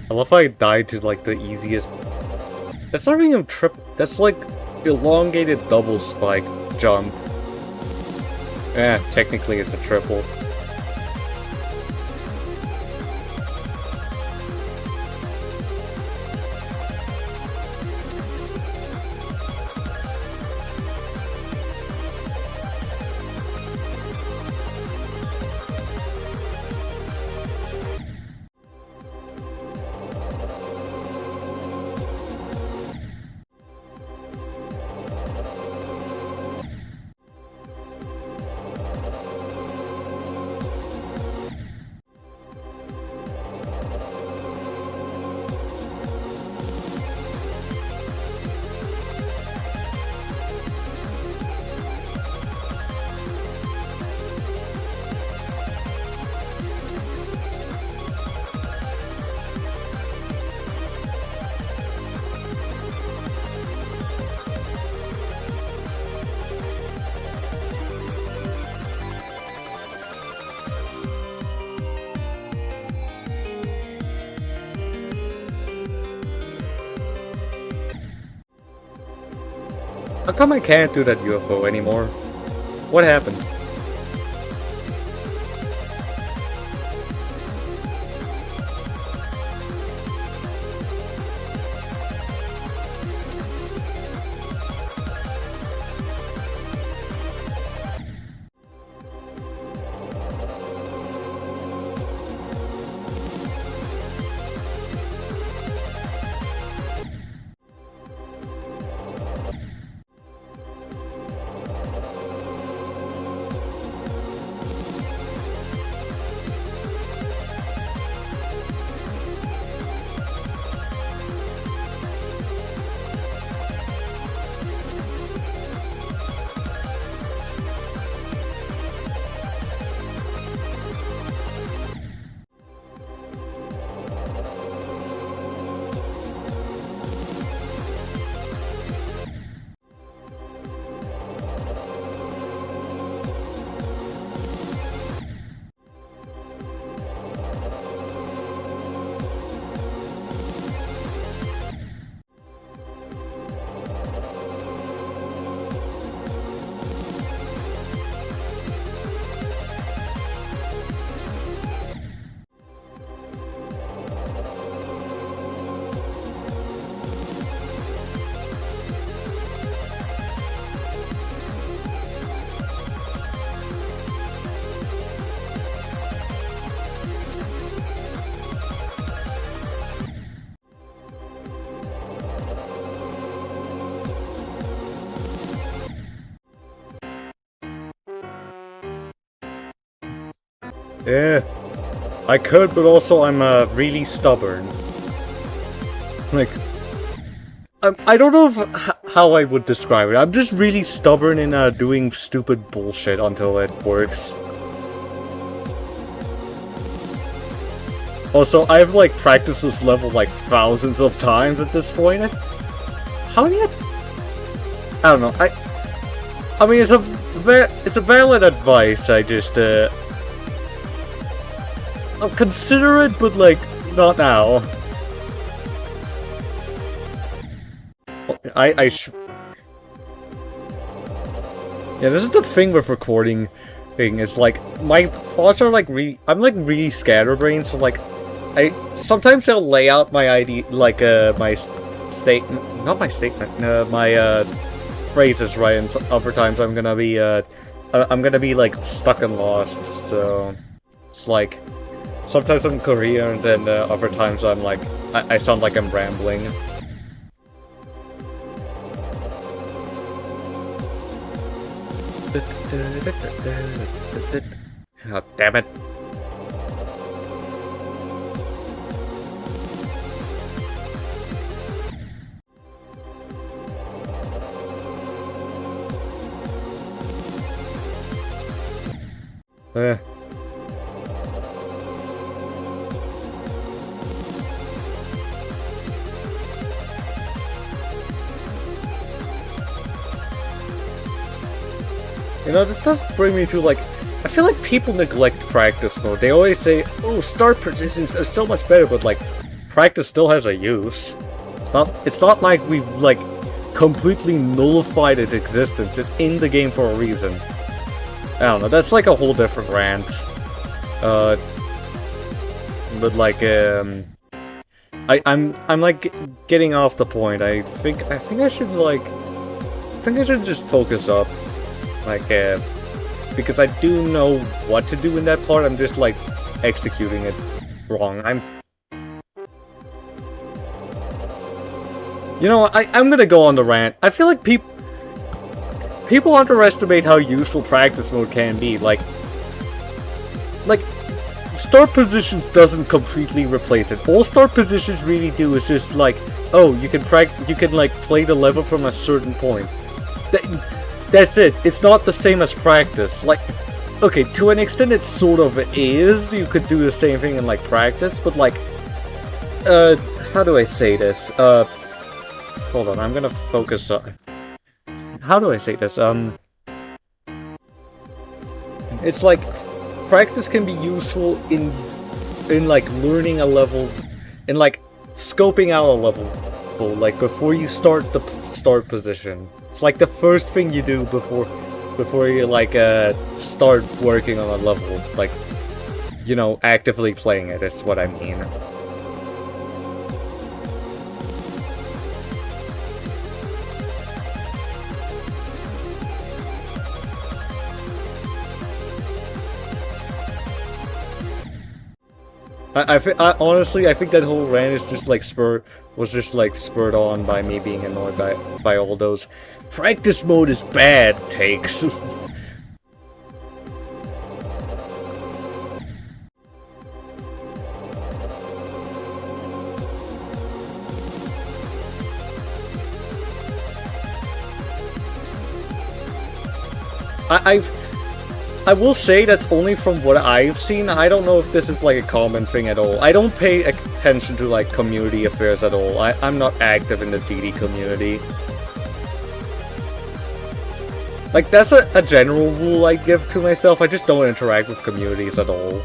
S1: I love how I died to like the easiest. That's not even a trip. That's like elongated double spike jump. Technically it's a triple. How come I can't do that UFO anymore? What happened? Yeah, I could, but also I'm really stubborn. Like, I don't know how I would describe it. I'm just really stubborn in doing stupid bullshit until it works. Also, I've like practiced this level like thousands of times at this point. How many? I don't know. I mean, it's a valid advice. I just I'll consider it, but like not now. Yeah, this is the thing with recording thing, is like, my thoughts are like I'm like really scatterbrained, so like, sometimes I'll lay out my idea, like, my statement, not my statement, my, phrases, right, and other times I'm gonna be, like, stuck and lost, so, it's like, sometimes I'm coherent, and, other times I'm like, I sound like I'm rambling. Oh, damn it. You know, this does bring me to, like, I feel like people neglect practice mode. They always say, oh, start positions are so much better, but, like, practice still has a use. It's not like we've, like, completely nullified its existence. It's in the game for a reason. I don't know, that's like a whole different rant. But, like, I'm like getting off the point. I think I should, like, just focus up. Like, because I do know what to do in that part, I'm just, like, executing it wrong. You know what, I'm gonna go on the rant. I feel like people underestimate how useful practice mode can be. Like, start positions doesn't completely replace it. All start positions really do is just, like, oh, you can, like, play the level from a certain point. That's it. It's not the same as practice. Like, okay, to an extent it sort of is. You could do the same thing in, like, practice, but, like, how do I say this? Hold on, I'm gonna focus on... How do I say this? It's like, practice can be useful in like, learning a level, in, like, scoping out a level, like, before you start the start position. It's like the first thing you do before you, like, start working on a level, like, you know, actively playing it is what I mean. Honestly, I think that whole rant is just like spurred on by me being annoyed by all those practice mode is bad takes. I will say that's only from what I've seen. I don't know if this is like a common thing at all. I don't pay attention to like community affairs at all. I'm not active in the DD community. Like, that's a general rule I give to myself. I just don't interact with communities at all.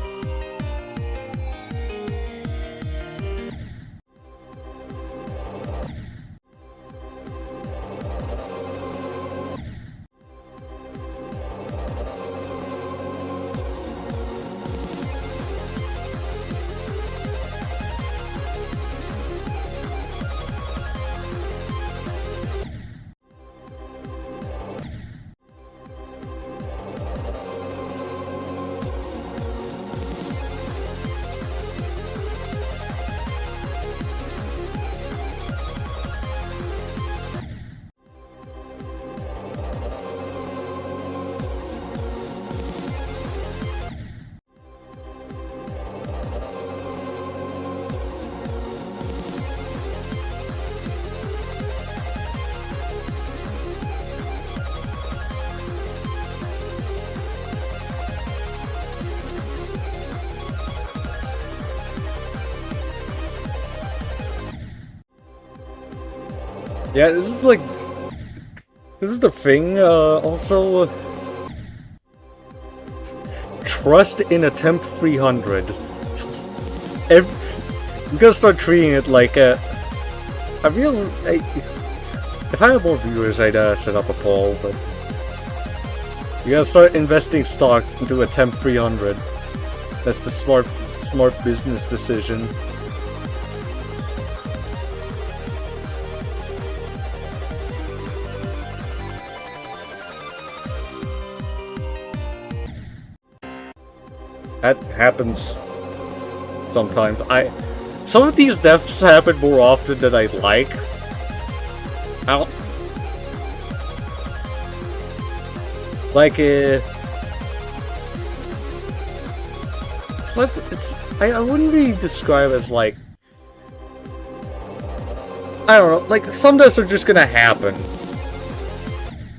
S1: Yeah, this is like... This is the thing, also... Trust in attempt 300. I'm gonna start treating it like a... if I had more viewers, I'd set up a poll, but... You gotta start investing stocks into attempt 300. That's the smart business decision. That happens sometimes. Some of these deaths happen more often than I'd like. Like, I wouldn't really describe it as like, I don't know, like some deaths are just gonna happen.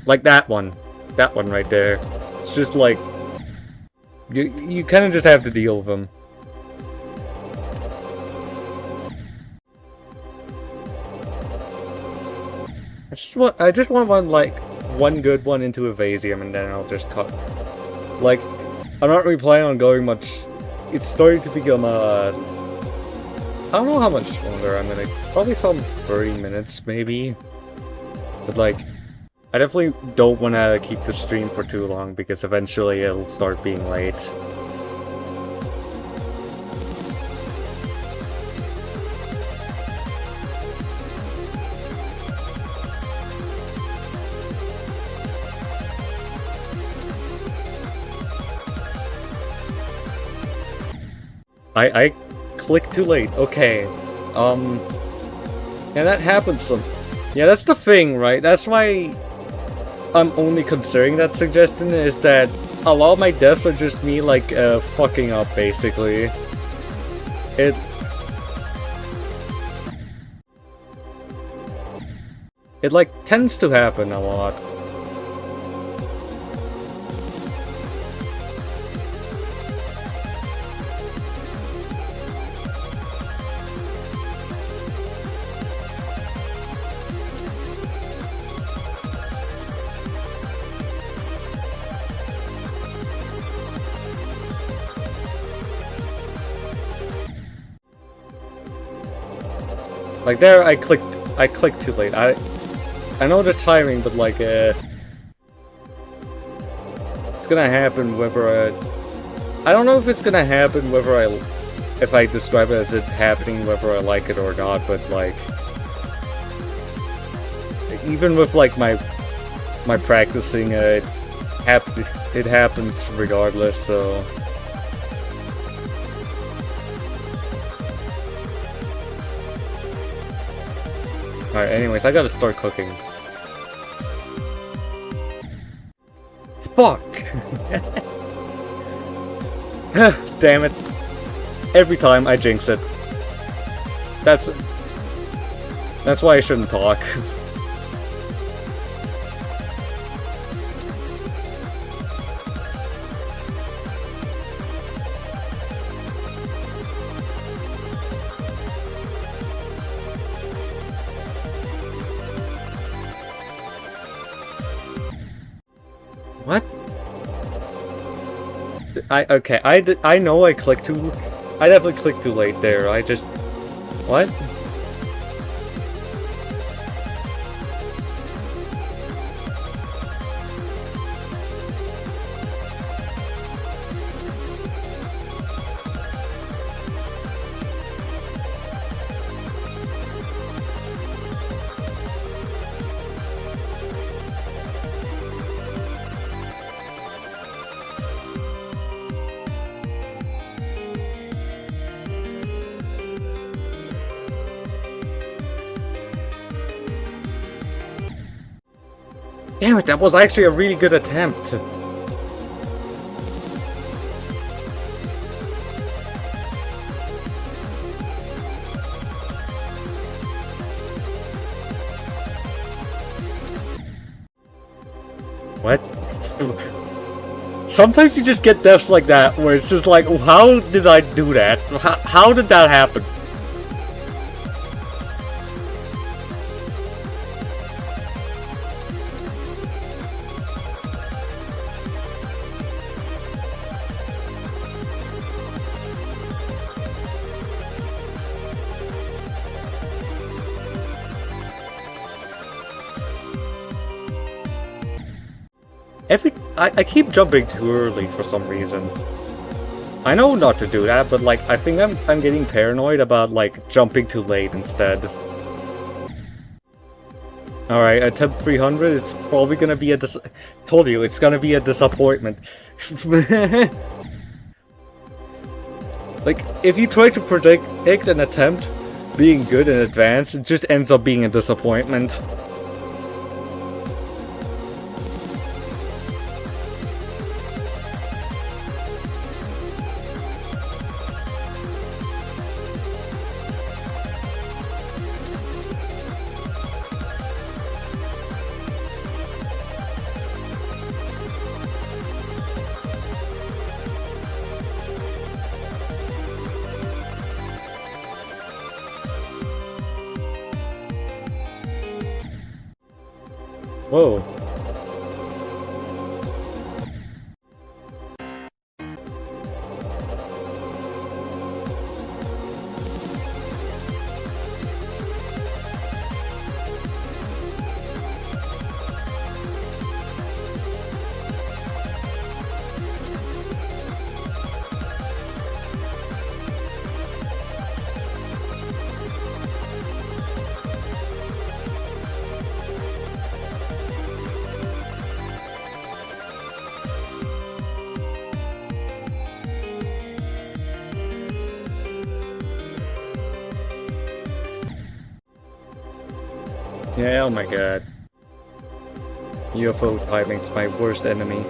S1: Like that one right there. It's just like, you kind of just have to deal with them. I just want one good one into Evasium, and then I'll just cut. Like, I'm not really planning on going much. It's starting to become I don't know how much longer I'm gonna. Probably some 30 minutes, maybe. But like, I definitely don't want to keep the stream for too long because eventually it'll start being late. I clicked too late. Okay. Yeah, that happens yeah, that's the thing, right? That's why I'm only considering that suggestion, is that a lot of my deaths are just me, like, fucking up, basically. It, like, tends to happen a lot. Like there, I clicked too late. I know the timing, but like, it's gonna happen whether I don't know if it's gonna happen whether if I describe it as it happening whether I like it or not, but like, even with like my practicing, it happens regardless, so. Alright, anyways, I gotta start cooking. Fuck! Damn it. Every time I jinx it. That's why I shouldn't talk. What? Okay, I know I clicked too... I definitely clicked too late there, I just... What? Damn it, that was actually a really good attempt. What? Sometimes you just get deaths like that, where it's just like, how did I do that? How did that happen? I keep jumping too early for some reason. I know not to do that, but like I think I'm getting paranoid about like jumping too late instead. Alright, attempt 300 is probably gonna be a told you, it's gonna be a disappointment. Like, if you try to predict an attempt being good in advance, it just ends up being a disappointment. Whoa. Yeah, oh my god. UFO timing's my worst enemy.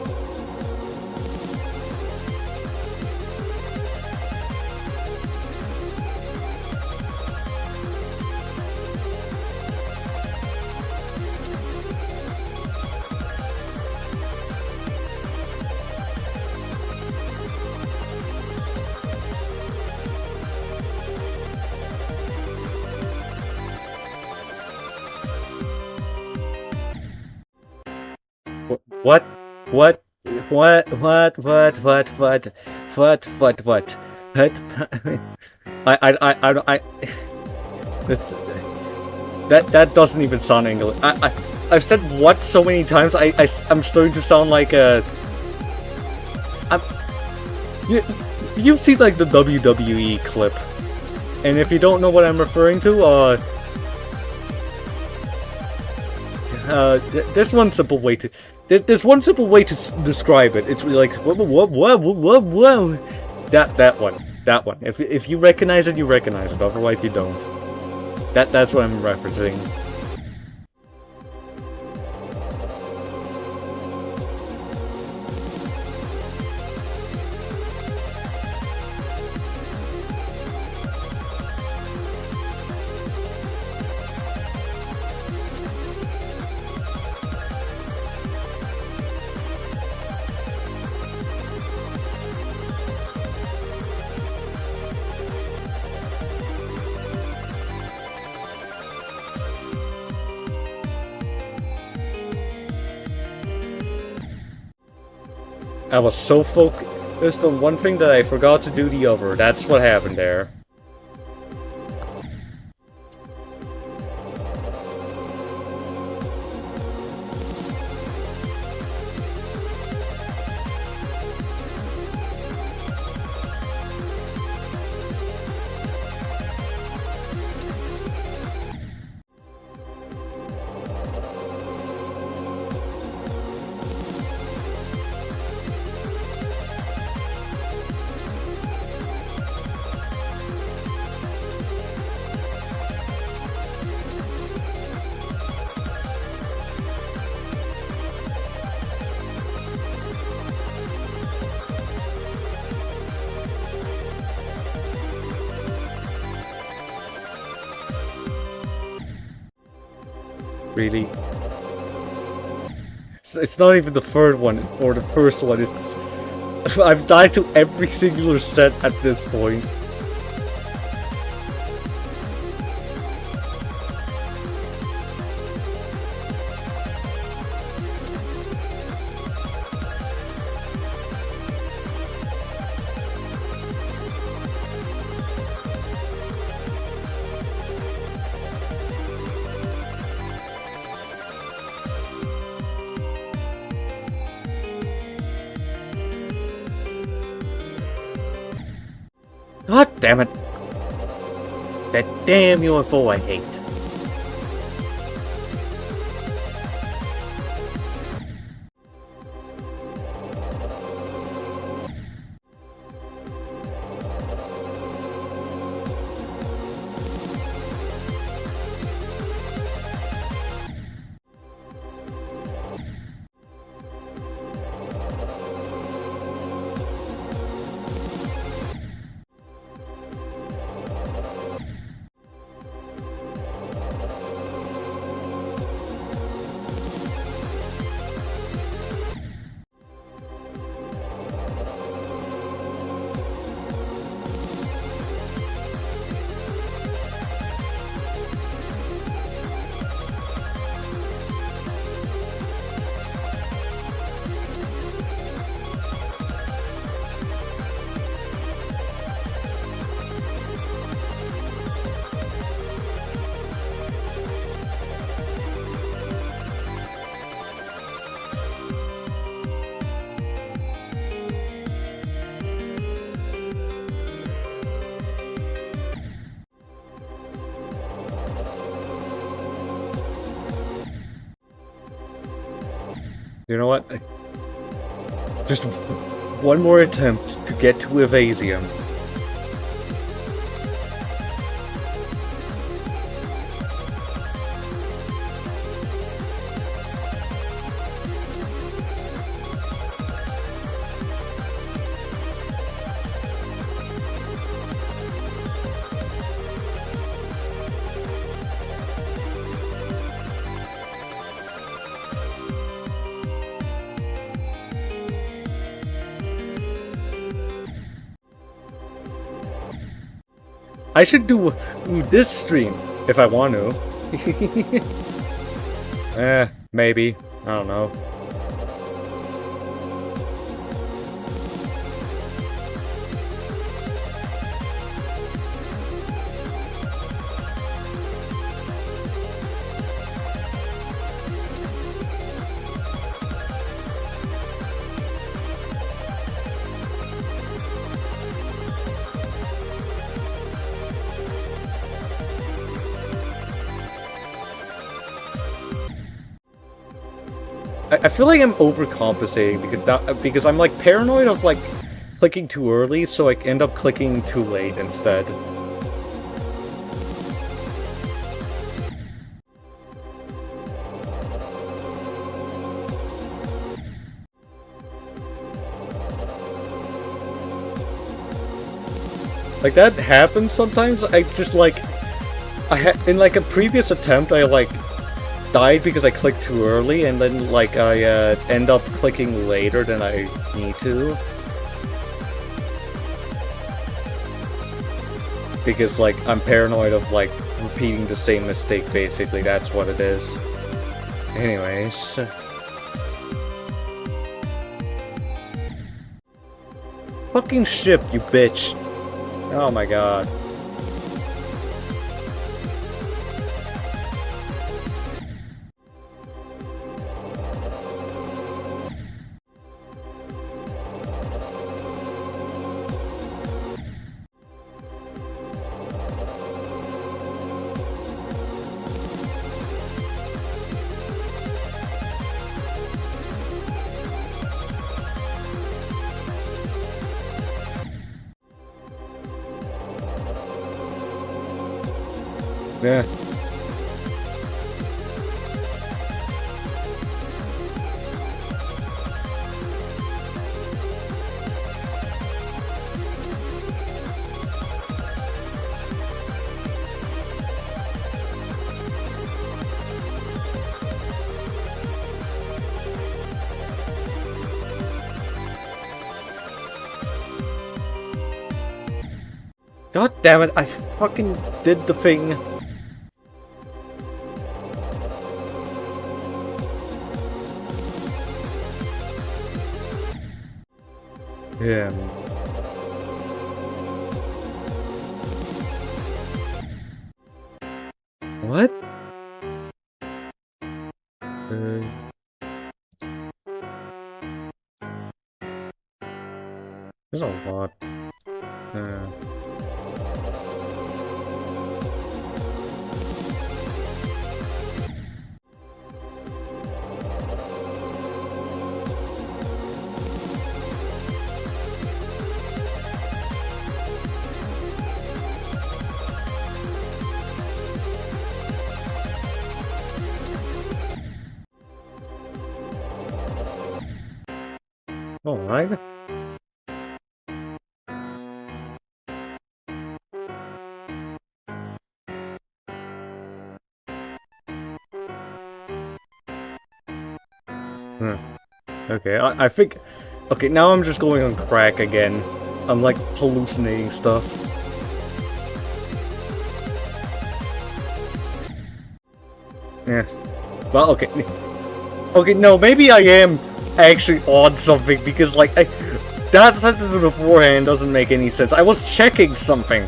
S1: What? What? What? What? What? What? What? What? What? What? I that doesn't even sound English. I've said what so many times. I'm starting to sound like a. You've seen like the WWE clip, and if you don't know what I'm referring to, there's one simple way to. There's one simple way to describe it. It's really like whoa. That one. If you recognize it, you recognize it. Otherwise, you don't. That's what I'm referencing. I was so focused on one thing that I forgot to do the other. That's what happened there. Really? It's not even the third one, or the first one. It's I've died to every singular set at this point. God damn it! That damn UFO I hate. You know what? Just one more attempt to get to Evasium. I should do this stream if I want to. Maybe. I don't know. I feel like I'm overcompensating because I'm like paranoid of like clicking too early, so I end up clicking too late instead. Like that happens sometimes. I just like in like a previous attempt I like died because I clicked too early, and then like I end up clicking later than I need to. Because like I'm paranoid of like repeating the same mistake, basically. That's what it is. Anyways. Fucking ship, you bitch. Oh my god. Yeah. God damn it, I fucking did the thing. Yeah. What? There's a lot. Alright. Okay, I think... Okay, now I'm just going on crack again. I'm like hallucinating stuff. Yeah. Well, okay. Okay, no, maybe I am actually on something because, like, that sentence beforehand doesn't make any sense. I was checking something.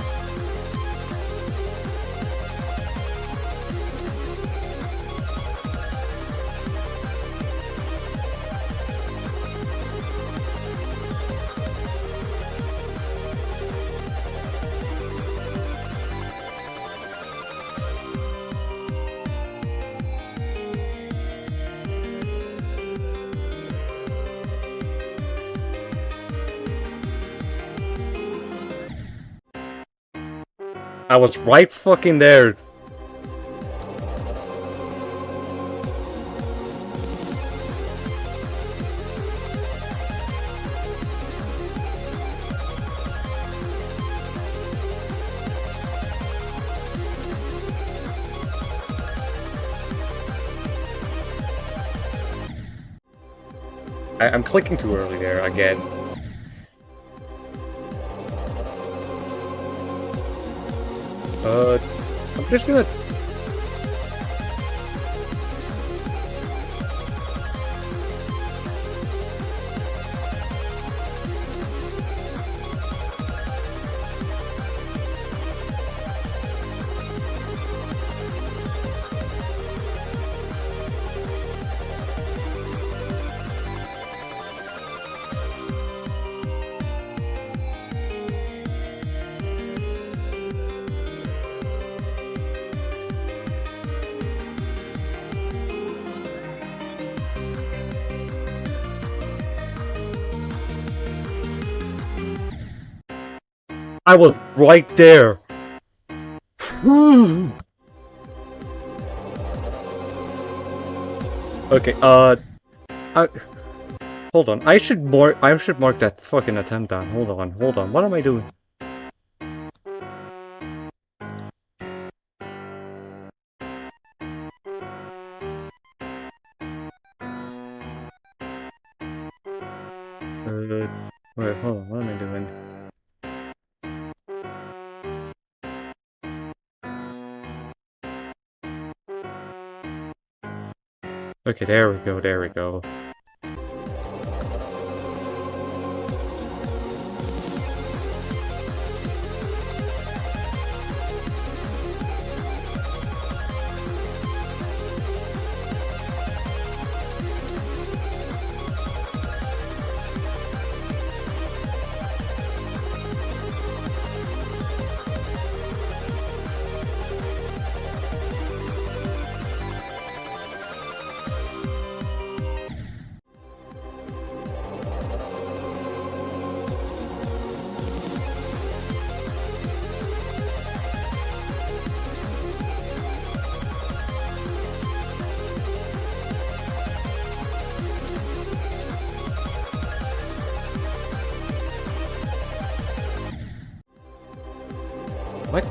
S1: I was right fucking there. I'm clicking too early there again. I'm just gonna... I was right there. Okay, hold on. I should mark that fucking attempt down. Hold on. What am I doing? Wait, hold on. What am I doing? Okay, there we go. What?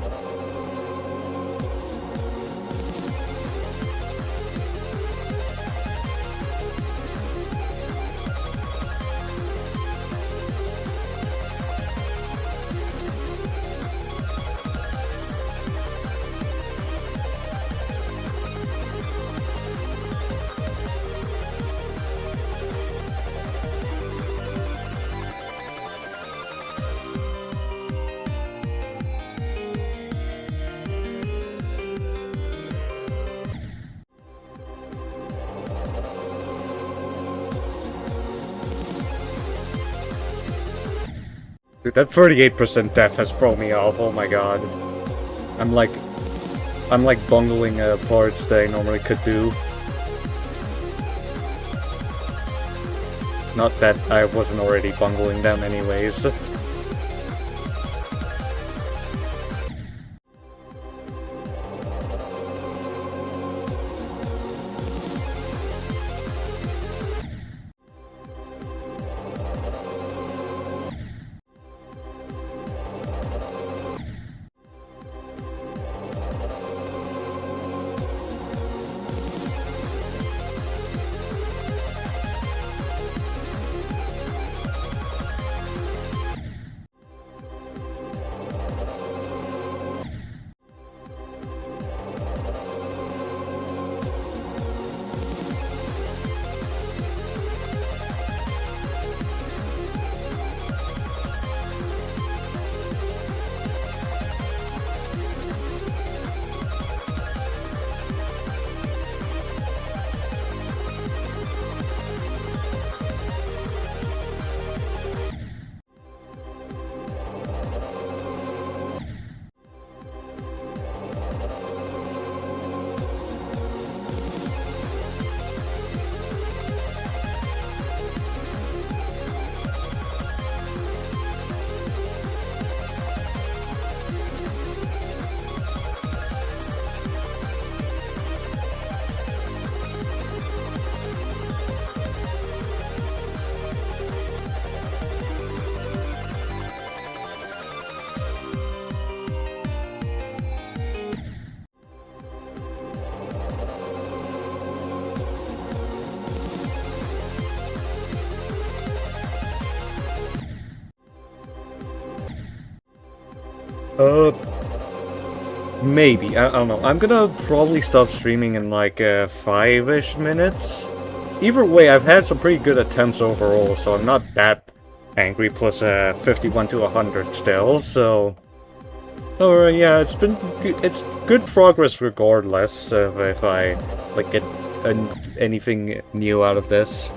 S1: Dude, that 38% death has thrown me off. Oh my god. I'm like bungling parts that I normally could do. Not that I wasn't already bungling them anyways. Maybe. I don't know. I'm gonna probably stop streaming in like 5-ish minutes. Either way, I've had some pretty good attempts overall, so I'm not that angry. Plus 51 to 100 still, so... Alright, yeah, it's good progress regardless of if I like get anything new out of this.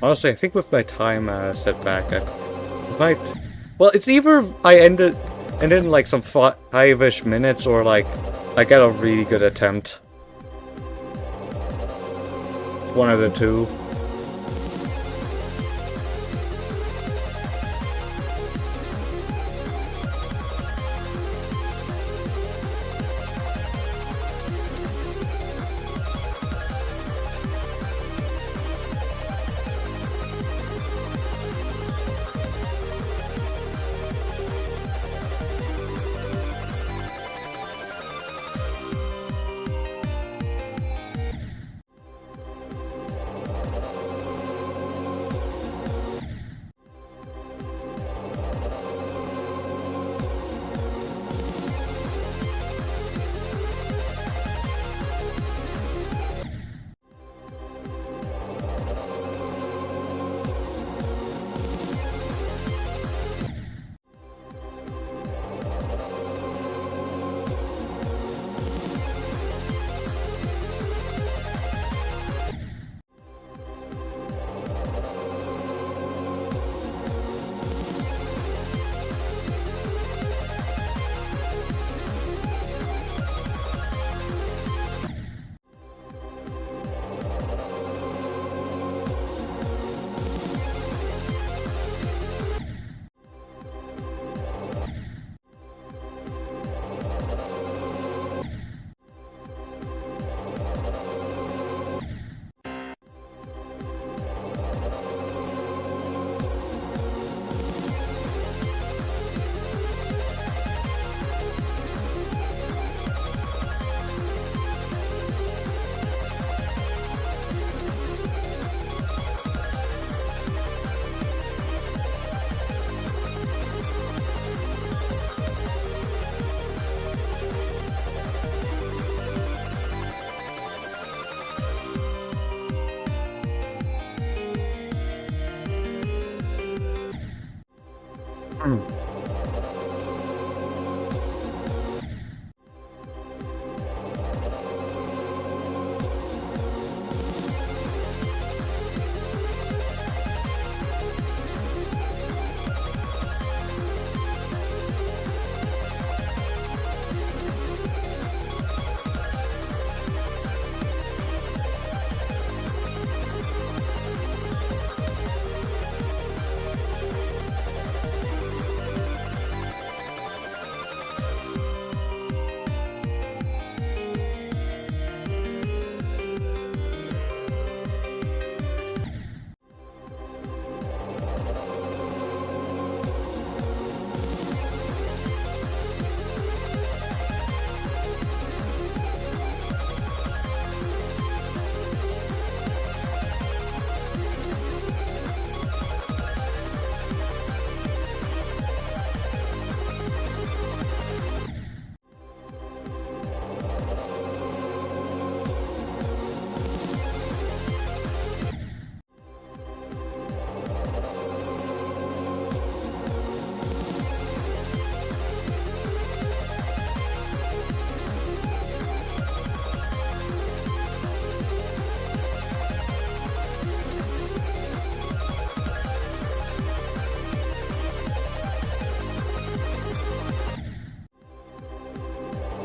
S1: Honestly, I think with my time set back, I might... Well, it's either I end in like some 5-ish minutes, or like I get a really good attempt. It's one of the two.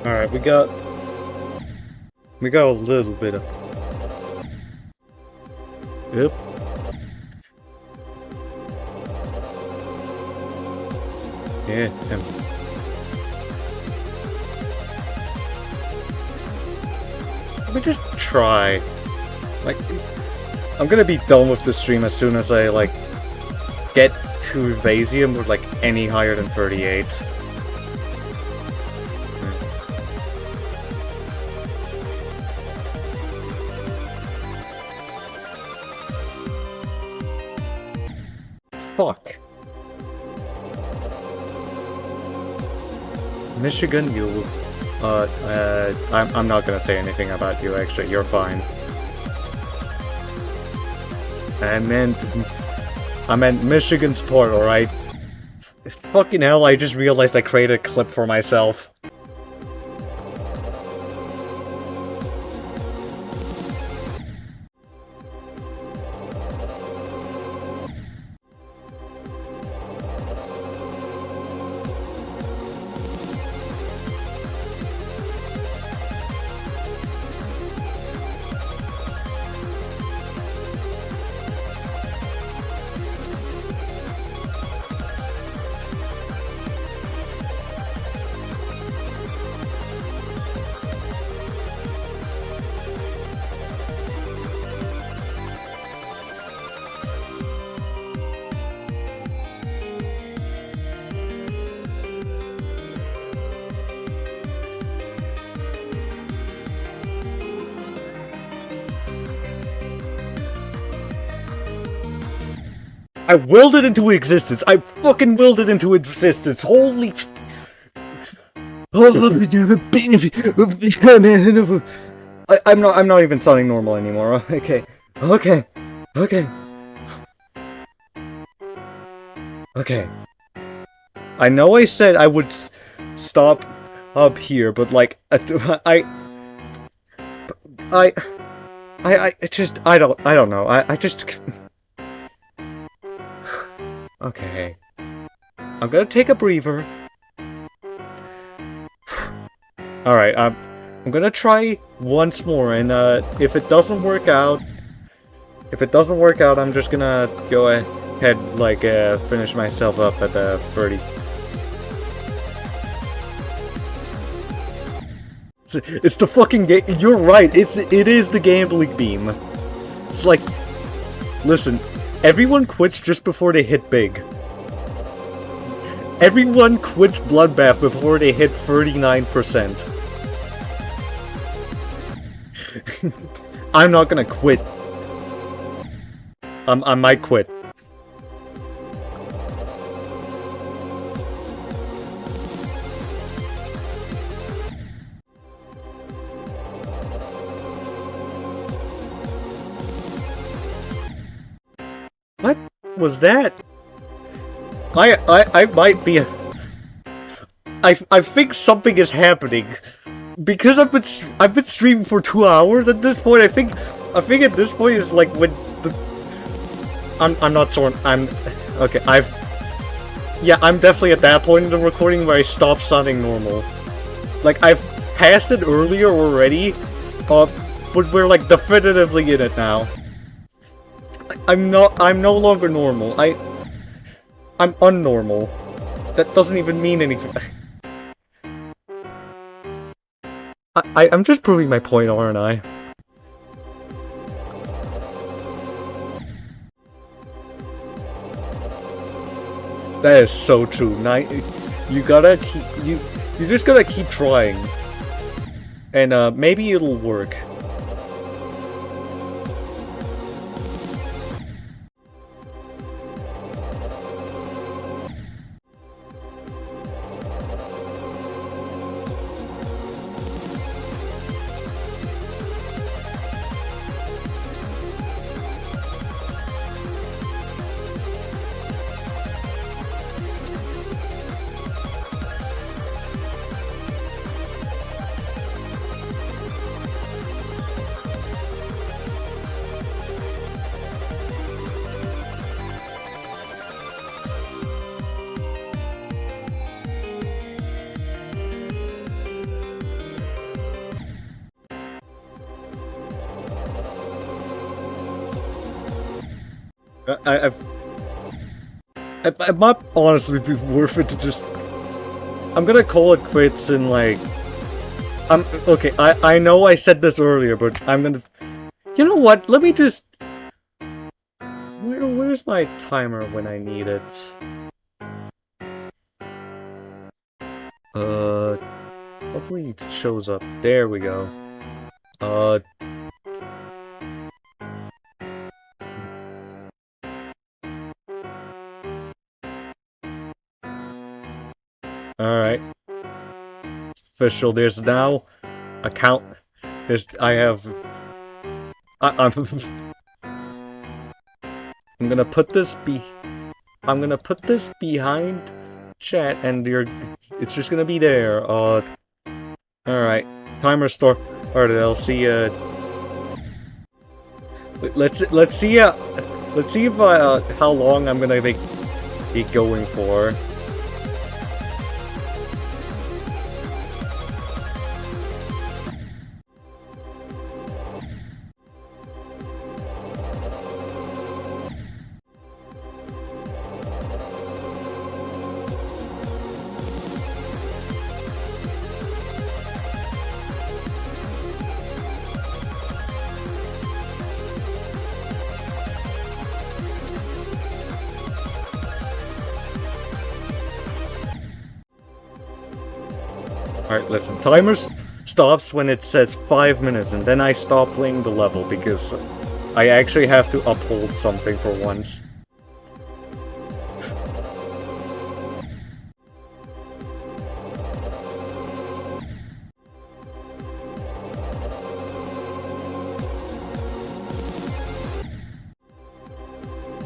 S1: Alright, we got a little bit of... Yep. Yeah. Let me just try. Like, I'm gonna be done with the stream as soon as I, like, get to Vasium with, like, any higher than 38. Fuck. Michigan, you... I'm not gonna say anything about you, actually. You're fine. I meant Michigan sport, alright? Fucking hell, I just realized I created a clip for myself. I willed it into existence. I fucking willed it into existence. Holy... I'm not even sounding normal anymore. Okay. Okay. I know I said I would stop up here, but like, I don't know. I just... Okay. I'm gonna take a breather. Alright, I'm gonna try once more, and if it doesn't work out, I'm just gonna go ahead, like, finish myself up at the 30. It's the fucking game. You're right. It is the gambling beam. It's like, listen. Everyone quits just before they hit big. Everyone quits bloodbath before they hit 39%. I'm not gonna quit. I might quit. What was that? I might be I think something is happening. Because I've been streaming for 2 hours at this point. I think at this point is like when the I'm not sure. Okay, I'm definitely at that point in the recording where I stop sounding normal. Like, I've passed it earlier already, but we're like definitively in it now. I'm no longer normal. I'm unnormal. That doesn't even mean anything. I'm just proving my point, aren't I? That is so true. You gotta keep, you just gotta keep trying. And maybe it'll work. It might honestly be worth it to just I'm gonna call it quits in like... okay, I know I said this earlier, but I'm gonna... You know what? Let me just... Where's my timer when I need it? Hopefully it shows up. There we go. Alright. Official, there's now a count. I have... I'm gonna put this I'm gonna put this behind chat and it's just gonna be there. Alright. Timer store. Alright, I'll see let's see if how long I'm gonna be going for. Alright, listen, timer stops when it says 5 minutes, and then I stop playing the level, because I actually have to uphold something for once.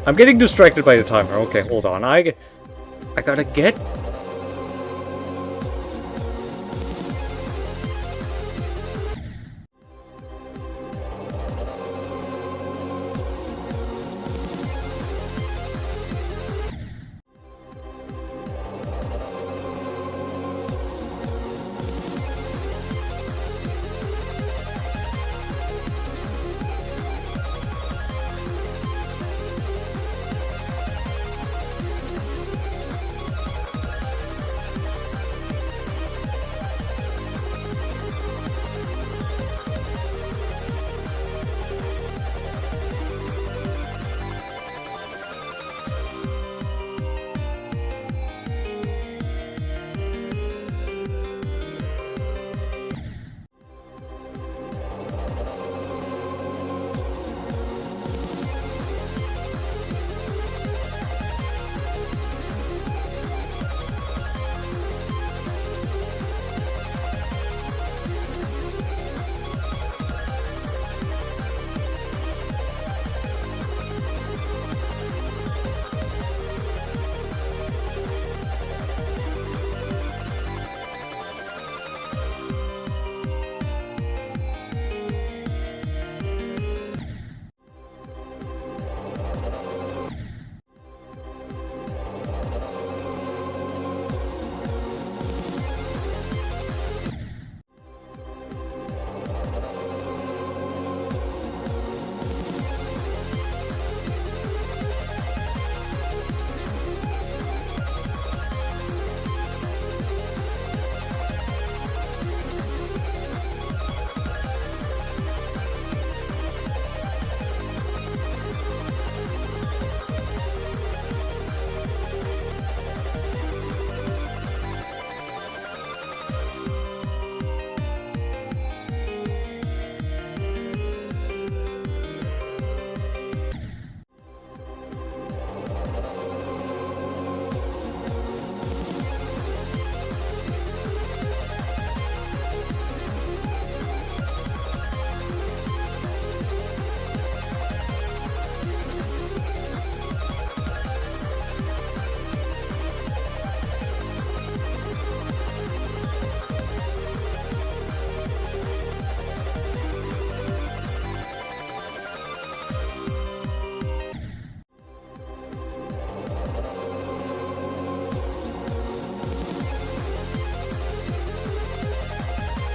S1: I'm getting distracted by the timer. Okay, hold on. I gotta get...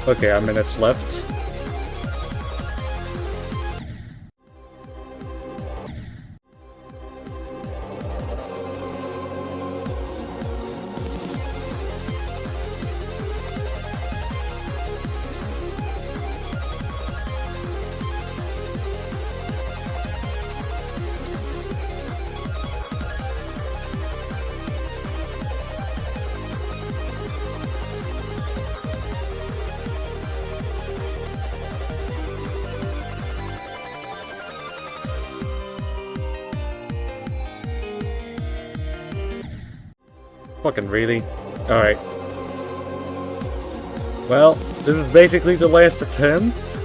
S1: Okay, a minute's left. Fucking really? Alright. Well, this is basically the last attempt.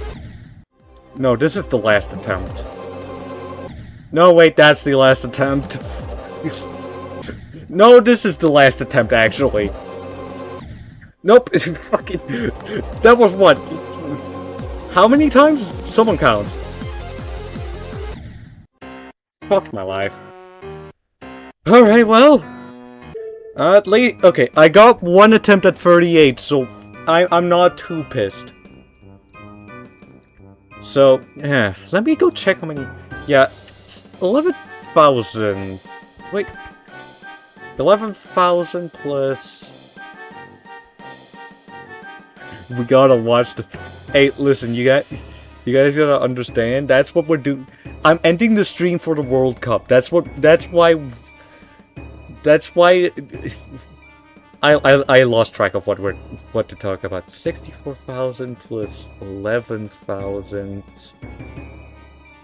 S1: No, this is the last attempt. No, wait, that's the last attempt. No, this is the last attempt, actually. Nope, fucking... That was what? How many times? Someone count. Fuck my life. Alright, well... at least... Okay, I got one attempt at 38, so... I'm not too pissed. So, yeah, let me go check how many... Yeah, 11,000... Wait... 11,000 plus... We gotta watch the... Hey, listen, you guys gotta understand, that's what we're doing. I'm ending the stream for the World Cup. That's why... I lost track of what to talk about. 64,000 plus 11,000.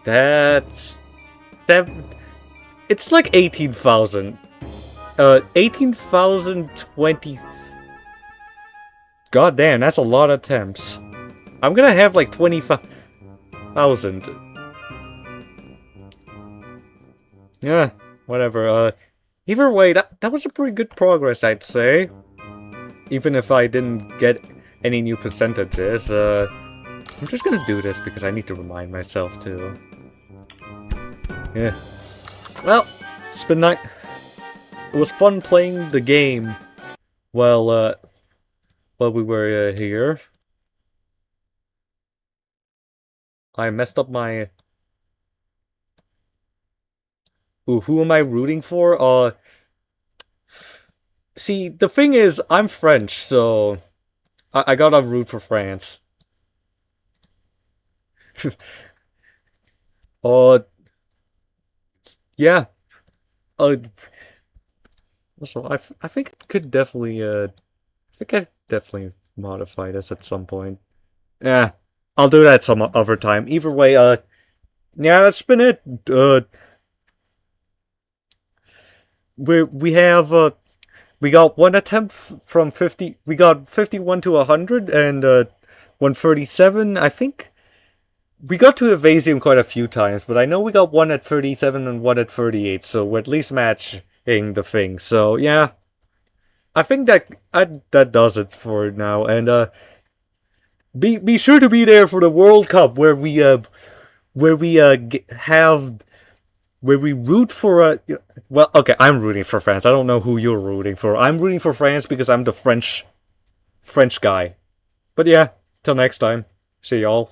S1: That's... It's like 18,000. 18,020. God damn, that's a lot of attempts. I'm gonna have like 25,000. Yeah, whatever. Either way, that was a pretty good progress, I'd say. Even if I didn't get any new percentages, I'm just gonna do this because I need to remind myself to. Yeah. Well, it's been nice. It was fun playing the game while we were here. I messed up my... Ooh, who am I rooting for? See, the thing is, I'm French, so... I gotta root for France. Yeah. Also, I think I could definitely, I think I definitely modify this at some point. Yeah, I'll do that some other time. Either way, yeah, that's been it. We got one attempt from 50. We got 51 to 100 and 137. I think we got to Evasium quite a few times, but I know we got one at 37 and one at 38. So we're at least matching the thing. So yeah, I think that does it for now. And be sure to be there for the World Cup where we root for well, okay, I'm rooting for France. I don't know who you're rooting for. I'm rooting for France because I'm the French guy. But yeah, till next time. See y'all.